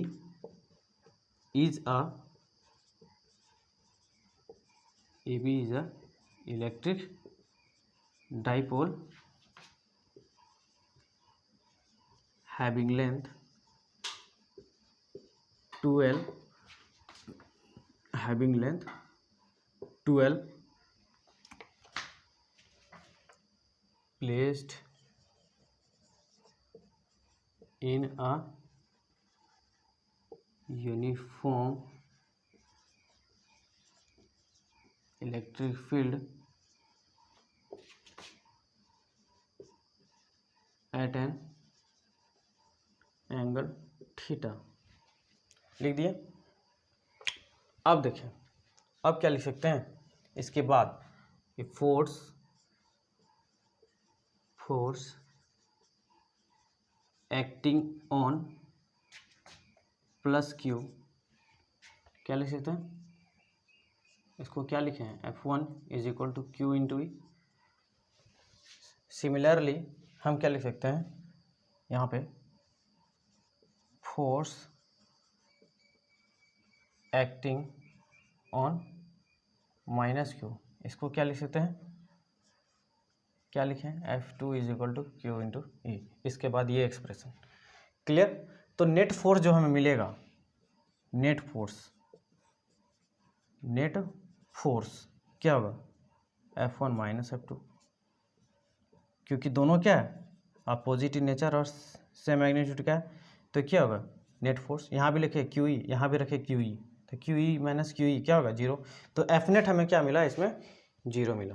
is a electric dipole having length 12 placed in a uniform electric field at an angle theta. लिख दिए। अब देखें, अब क्या लिख सकते हैं इसके बाद, ये force acting on plus Q, क्या लिख सकते हैं इसको, क्या लिखे हैं, F1 is equal to Q into E. Similarly हम क्या लिख सकते हैं यहाँ पे, force acting on minus Q, इसको क्या लिख सकते हैं, क्या लिखें, F2 is equal to Q into E. इसके बाद ये एक्सप्रेशन। क्लियर। तो नेट फोर्स जो हमें मिलेगा, नेट फोर्स क्या होगा, F1 माइनस F2, क्योंकि दोनों क्या है, अपोजिट इन नेचर और सेम मैग्नीट्यूड क्या है, तो क्या होगा नेट फोर्स। यहाँ भी लिखे क्यू ई, यहाँ भी रखे क्यू ई, तो Q E minus Q E क्या होगा, जीरो। तो एफ नेट हमें क्या मिला, इसमें जीरो मिला।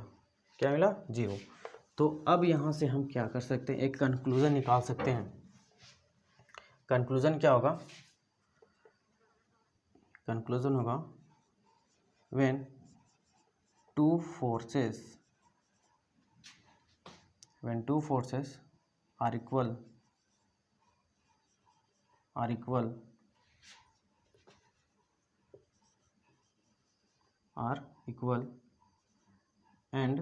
क्या मिला, जीरो। तो अब यहाँ से हम क्या कर सकते हैं, एक कंक्लूजन निकाल सकते हैं। कंक्लूजन क्या होगा, कंक्लूजन होगा when two forces are equal and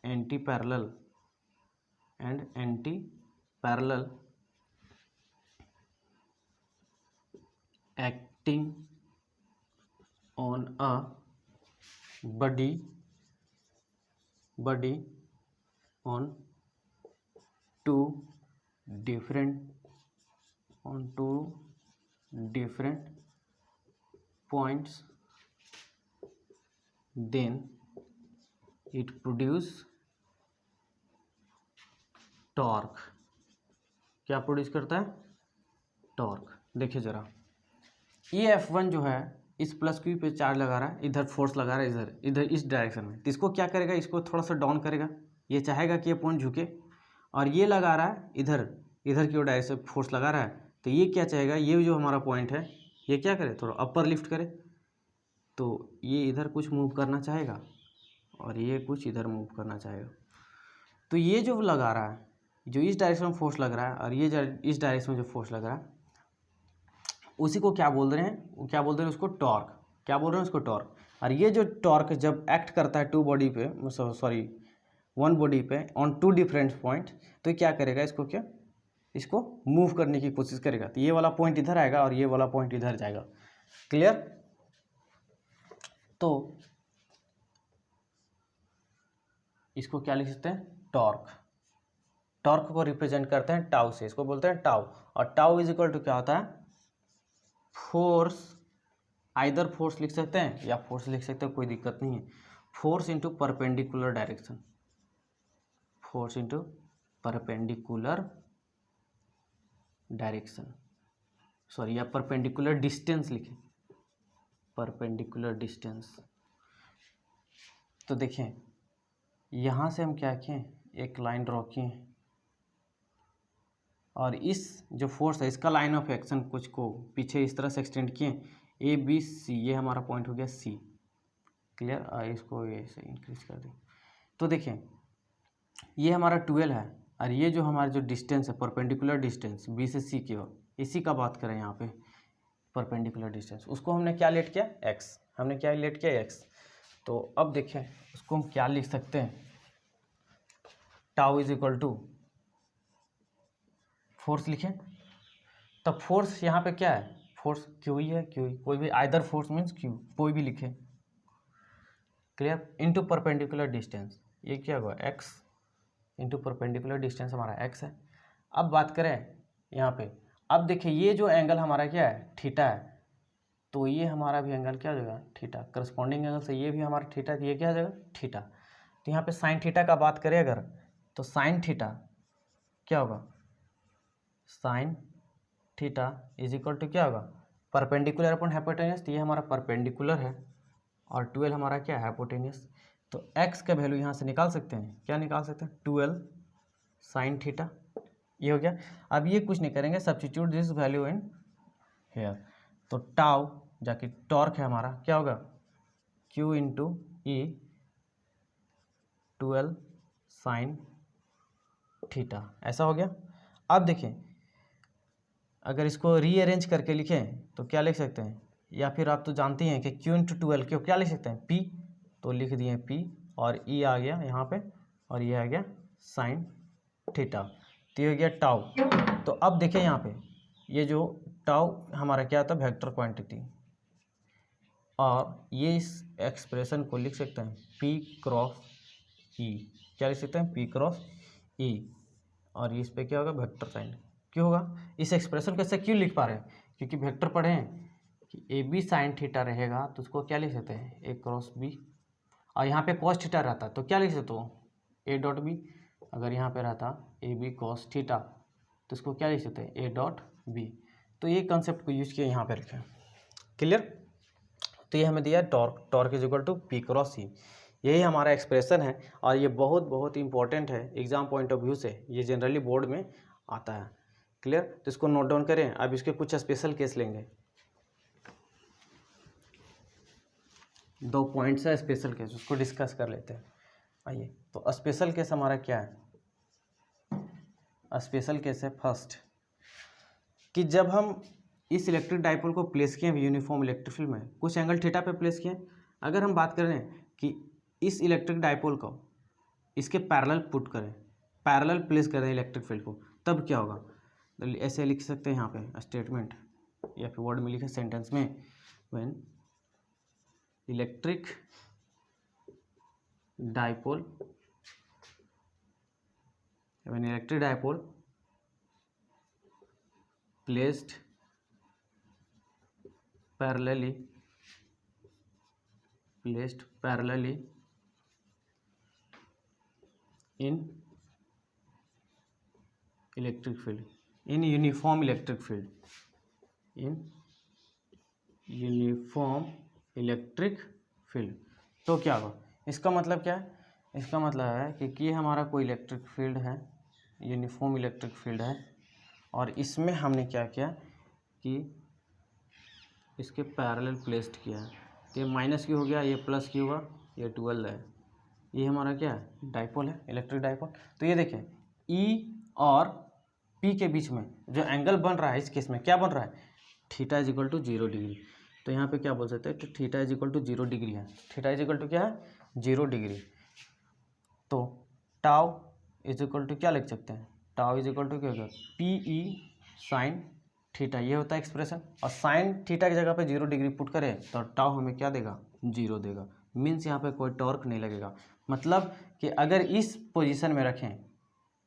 anti-parallel acting on a body on two different points, then it produce torque. क्या प्रोड्यूस करता है, टॉर्क। देखिए जरा, ये F1 जो है इस प्लस क्यू पे चार्ज लगा रहा है, इधर फोर्स लगा रहा है, इधर इस डायरेक्शन में, तो इसको क्या करेगा, इसको थोड़ा सा डाउन करेगा। ये चाहेगा कि ये पॉइंट झुके, और ये लगा रहा है इधर की ओर डायरेक्शन फोर्स लगा रहा है, तो ये क्या चाहेगा, ये जो हमारा पॉइंट है ये क्या करे, थोड़ा अपर लिफ्ट करे, तो ये इधर कुछ मूव करना चाहेगा और ये कुछ इधर मूव करना चाहेगा। तो ये जो लगा रहा है, जो इस डायरेक्शन में फोर्स लग रहा है और ये इस डायरेक्शन में जो फोर्स लग रहा है, उसी को क्या बोल रहे हैं, क्या बोल रहे हैं उसको, टॉर्क। क्या बोल रहे हैं उसको, टॉर्क। और ये जो टॉर्क जब एक्ट करता है वन बॉडी पे ऑन टू डिफरेंट पॉइंट, तो क्या करेगा, इसको मूव करने की कोशिश करेगा। तो ये वाला पॉइंट इधर आएगा और ये वाला पॉइंट इधर जाएगा। क्लियर। तो इसको क्या लिख सकते हैं, टॉर्क। टॉर्क को रिप्रेजेंट करते हैं टाउ से, इसको बोलते हैं टाउ। और टाउ इज इक्वल टू क्या होता है, फोर्स, आइदर फोर्स लिख सकते हैं या फोर्स लिख सकते हैं, कोई दिक्कत नहीं है। Force into perpendicular direction, force into perpendicular direction, sorry, या परपेंडिकुलर डिस्टेंस लिखें, परपेंडिकुलर डिस्टेंस। तो देखें यहाँ से हम क्या किए, एक लाइन ड्रॉ किए, और इस जो फोर्स है इसका लाइन ऑफ एक्शन कुछ को पीछे इस तरह से एक्सटेंड किए, ए बी सी, ये हमारा पॉइंट हो गया सी। क्लियर। इसको ये से इंक्रीज कर दें, तो देखें ये हमारा 12 है और ये जो हमारा जो डिस्टेंस है परपेंडिकुलर डिस्टेंस बी से सी की ओर, इसी का बात करें यहाँ पे परपेंडिकुलर डिस्टेंस, उसको हमने क्या लेट किया एक्स, हमने क्या लेट किया एक्स। तो अब देखें उसको हम क्या लिख सकते हैं, tau is equal to force लिखें। तब फोर्स यहाँ पे क्या है, फोर्स क्यू ही है, क्यू ही, कोई भी आइदर फोर्स मीन्स क्यू, कोई भी लिखे, क्लियर, इनटू परपेंडिकुलर डिस्टेंस, ये क्या होगा एक्स इंटू परपेंडिकुलर डिस्टेंस हमारा एक्स है। अब बात करें यहाँ पे, अब देखिए ये जो एंगल हमारा क्या है थीटा है, तो ये हमारा भी एंगल क्या हो जाएगा थीटा, करस्पॉन्डिंग एंगल से ये भी हमारा थीटा, ये क्या हो जाएगा थीटा। तो यहाँ पे साइन थीटा का बात करें अगर, तो साइन थीटा क्या होगा, sine theta is equal to क्या होगा, परपेंडिकुलर अपॉन हाइपोटेन्यूस, तो ये हमारा परपेंडिकुलर है और 12 हमारा क्या है हाइपोटेन्यूस। तो x का वैल्यू यहाँ से निकाल सकते हैं, क्या निकाल सकते हैं 12 साइन थीटा, ये हो गया। अब ये कुछ नहीं करेंगे, substitute this value in here, तो टाउ जाके टॉर्क है हमारा क्या होगा q into e 12 sine theta, ऐसा हो गया। अब देखें अगर इसको रीअरेंज करके लिखें तो क्या लिख सकते हैं, या फिर आप तो जानते हैं कि q इंटू 12 क्यों क्या लिख सकते हैं p, तो लिख दिए p और e आ गया यहाँ पे और ये आ गया साइन थीटा, तो ये हो गया टाउ। तो अब देखें यहाँ पे ये जो टाउ हमारा क्या था वेक्टर क्वांटिटी, और ये इस एक्सप्रेशन को लिख सकते हैं p क्रॉस e, क्या लिख सकते हैं p क्रॉस e, और इस पे क्या होगा वेक्टर साइन, क्यों होगा इस एक्सप्रेशन को ऐसे क्यों लिख पा रहे हैं, क्योंकि वेक्टर पढ़े हैं कि ए बी साइन थीटा रहेगा तो उसको क्या लिख सकते हैं ए क्रॉस बी, और यहाँ पे कॉस थीटा रहता तो क्या लिख सकते हो ए डॉट बी, अगर यहाँ पे रहता ए बी कॉस थीटा तो इसको क्या लिख सकते हैं ए डॉट बी। तो ये कंसेप्ट को यूज किया यहाँ पे रखें, क्लियर। तो ये हमें दिया torque, torque is equal to P cross C, यही हमारा एक्सप्रेशन है और ये बहुत बहुत इंपॉर्टेंट है एग्जाम पॉइंट ऑफ व्यू से, ये जनरली बोर्ड में आता है, क्लियर। तो इसको नोट डाउन करें, अब इसके कुछ स्पेशल केस लेंगे, 2 पॉइंट्स है स्पेशल केस, उसको डिस्कस कर लेते हैं। आइए, तो स्पेशल केस हमारा क्या है, स्पेशल केस है फर्स्ट कि जब हम इस इलेक्ट्रिक डाइपोल को प्लेस किए यूनिफॉर्म इलेक्ट्रिक फील्ड में, कुछ एंगल थीटा पे प्लेस किए, अगर हम बात करें कि इस इलेक्ट्रिक डाइपोल को इसके पैरेलल पुट करें, पैरेलल प्लेस करें इलेक्ट्रिक फील्ड को, तब क्या होगा, ऐसे लिख सकते हैं यहाँ पे स्टेटमेंट या फिर वर्ड में लिखे सेंटेंस में, when electric dipole placed parallelly in electric field, in uniform electric field, in uniform electric field, तो क्या होगा, इसका मतलब क्या है, इसका मतलब है कि ये हमारा कोई इलेक्ट्रिक फील्ड है, यूनिफॉर्म इलेक्ट्रिक फील्ड है, और इसमें हमने क्या किया कि इसके पैरेलल प्लेस्ड किया है, तो ये माइनस क्यू हो गया, ये प्लस क्यू हुआ, ये 12 है, ये हमारा क्या है डाइपोल है, इलेक्ट्रिक डाइपोल। तो ये देखें ई और पी के बीच में जो एंगल बन रहा है इस केस में क्या बन रहा है, theta is equal to 0 degree. तो यहाँ पे क्या बोल सकते हैं, तो theta is equal to 0 degree है, थीटा इज इक्वल टू क्या है 0 डिग्री। तो टाउ इज इक्वल टू क्या लिख सकते हैं, टाउ इज इक्वल टू क्या होगा पी ई साइन थीटा, ये होता है एक्सप्रेशन, और साइन थीटा की जगह पे 0 डिग्री पुट करें तो टाउ हमें क्या देगा 0 देगा, मीन्स यहाँ पे कोई टॉर्क नहीं लगेगा। मतलब कि अगर इस पोजीशन में रखें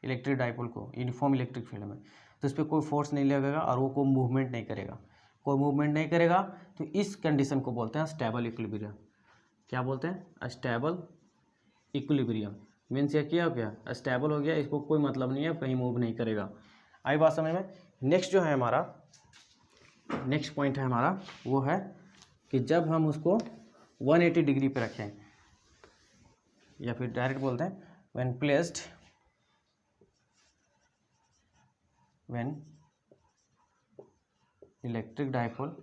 इलेक्ट्रिक डाइपोल को यूनिफॉर्म इलेक्ट्रिक फील्ड में, तो इस पर कोई फोर्स नहीं लगेगा और वो कोई मूवमेंट नहीं करेगा, कोई मूवमेंट नहीं करेगा, तो इस कंडीशन को बोलते हैं स्टेबल इक्विलिब्रियम। क्या बोलते हैं स्टेबल इक्विलिब्रियम, मीन्स ये क्या हो गया स्टेबल हो गया, इसको कोई मतलब नहीं है, कहीं मूव नहीं करेगा। आई बात समझ में। नेक्स्ट जो है हमारा नेक्स्ट पॉइंट है हमारा वो है कि जब हम उसको 180 डिग्री पे रखें, या फिर डायरेक्ट बोलते हैं when electric dipole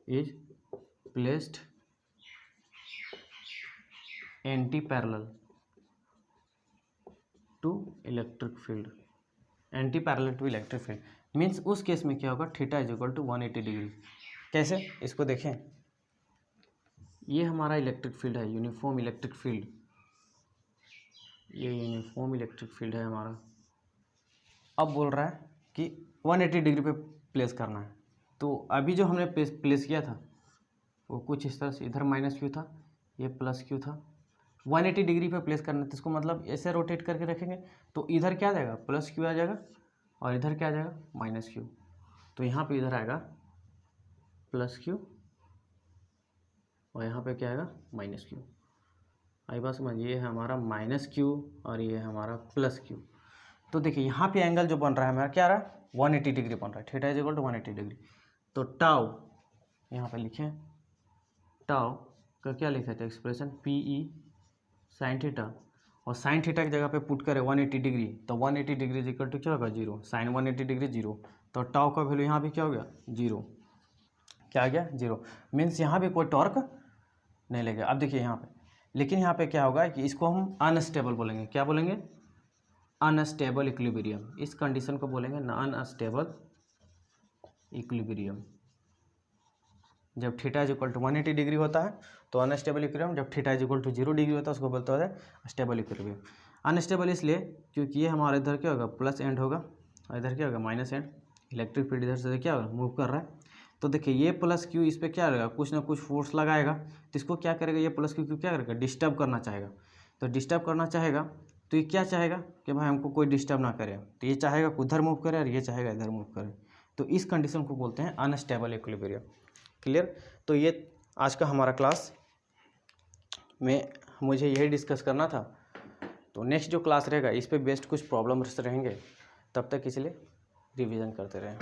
is placed anti parallel to electric field, anti parallel to electric field means उस केस में क्या होगा, theta is equal to 180 degree. कैसे, इसको देखें, ये हमारा इलेक्ट्रिक फील्ड है, यूनिफॉर्म इलेक्ट्रिक फील्ड, ये यूनिफॉर्म इलेक्ट्रिक फील्ड है हमारा। अब बोल रहा है कि 180 डिग्री पे प्लेस करना है। तो अभी जो हमने प्लेस किया था वो कुछ इस तरह से, इधर माइनस क्यू था, ये प्लस क्यू था। 180 डिग्री पे प्लेस करना है तो इसको मतलब ऐसे रोटेट करके रखेंगे तो इधर क्या आ जाएगा, प्लस क्यू आ जाएगा, और इधर क्या आ जाएगा, माइनस क्यू। तो यहाँ पे इधर आएगा प्लस क्यू और यहाँ पे क्या आएगा, माइनस क्यू। आई बात समझ, ये है हमारा माइनस क्यू और ये है हमारा प्लस क्यू। तो देखिए यहाँ पे एंगल जो बन रहा है हमारा क्या आ रहा है, 180 डिग्री बन रहा है, theta is equal to 180 degree. तो टाउ यहाँ पे लिखें, टाउ का क्या लिखा था expression, p e sine theta, और साइन थीटा की जगह पे पुट करें 180 डिग्री, तो 180 डिग्री इज इक्वल टू क्या होगा, 0। साइन 180 डिग्री 0, तो टाउ का वैल्यू यहाँ भी क्या हो गया, 0। क्या आ गया, 0। मीन्स यहाँ भी कोई टॉर्क नहीं लगेगा। अब देखिए यहाँ पे, लेकिन यहाँ पे क्या होगा कि इसको हम अनस्टेबल बोलेंगे। क्या बोलेंगे, अनस्टेबल इक्विलिब्रियम। इस कंडीशन को बोलेंगे अनस्टेबल इक्विलिब्रियम। जब theta is equal to 180 degree होता है तो अनस्टेबल इक्विलिब्रियम, जब theta is equal to 0 degree होता है उसको बोलते हैं स्टेबल इक्विलिब्रियम। अनस्टेबल इसलिए क्योंकि ये हमारे इधर क्या होगा, प्लस एंड होगा और इधर क्या होगा, माइनस एंड। इलेक्ट्रिक फील्ड इधर से क्या होगा, मूव कर रहा है। तो देखिए ये प्लस क्यू इस पर क्या रहेगा, कुछ ना कुछ फोर्स लगाएगा, तो इसको क्या करेगा, ये प्लस क्यू क्या करेगा, डिस्टर्ब करना चाहेगा। तो डिस्टर्ब करना चाहेगा तो ये क्या चाहेगा कि भाई हमको कोई डिस्टर्ब ना करे, तो ये चाहेगा उधर मूव करे और ये चाहेगा इधर मूव करे। तो इस कंडीशन को बोलते हैं अनस्टेबल इक्विलिब्रियम। क्लियर। तो ये आज का हमारा क्लास में मुझे यही डिस्कस करना था। तो नेक्स्ट जो क्लास रहेगा इस पे बेस्ड कुछ प्रॉब्लम्स रहेंगे, तब तक इसलिए रिवीजन करते रहें।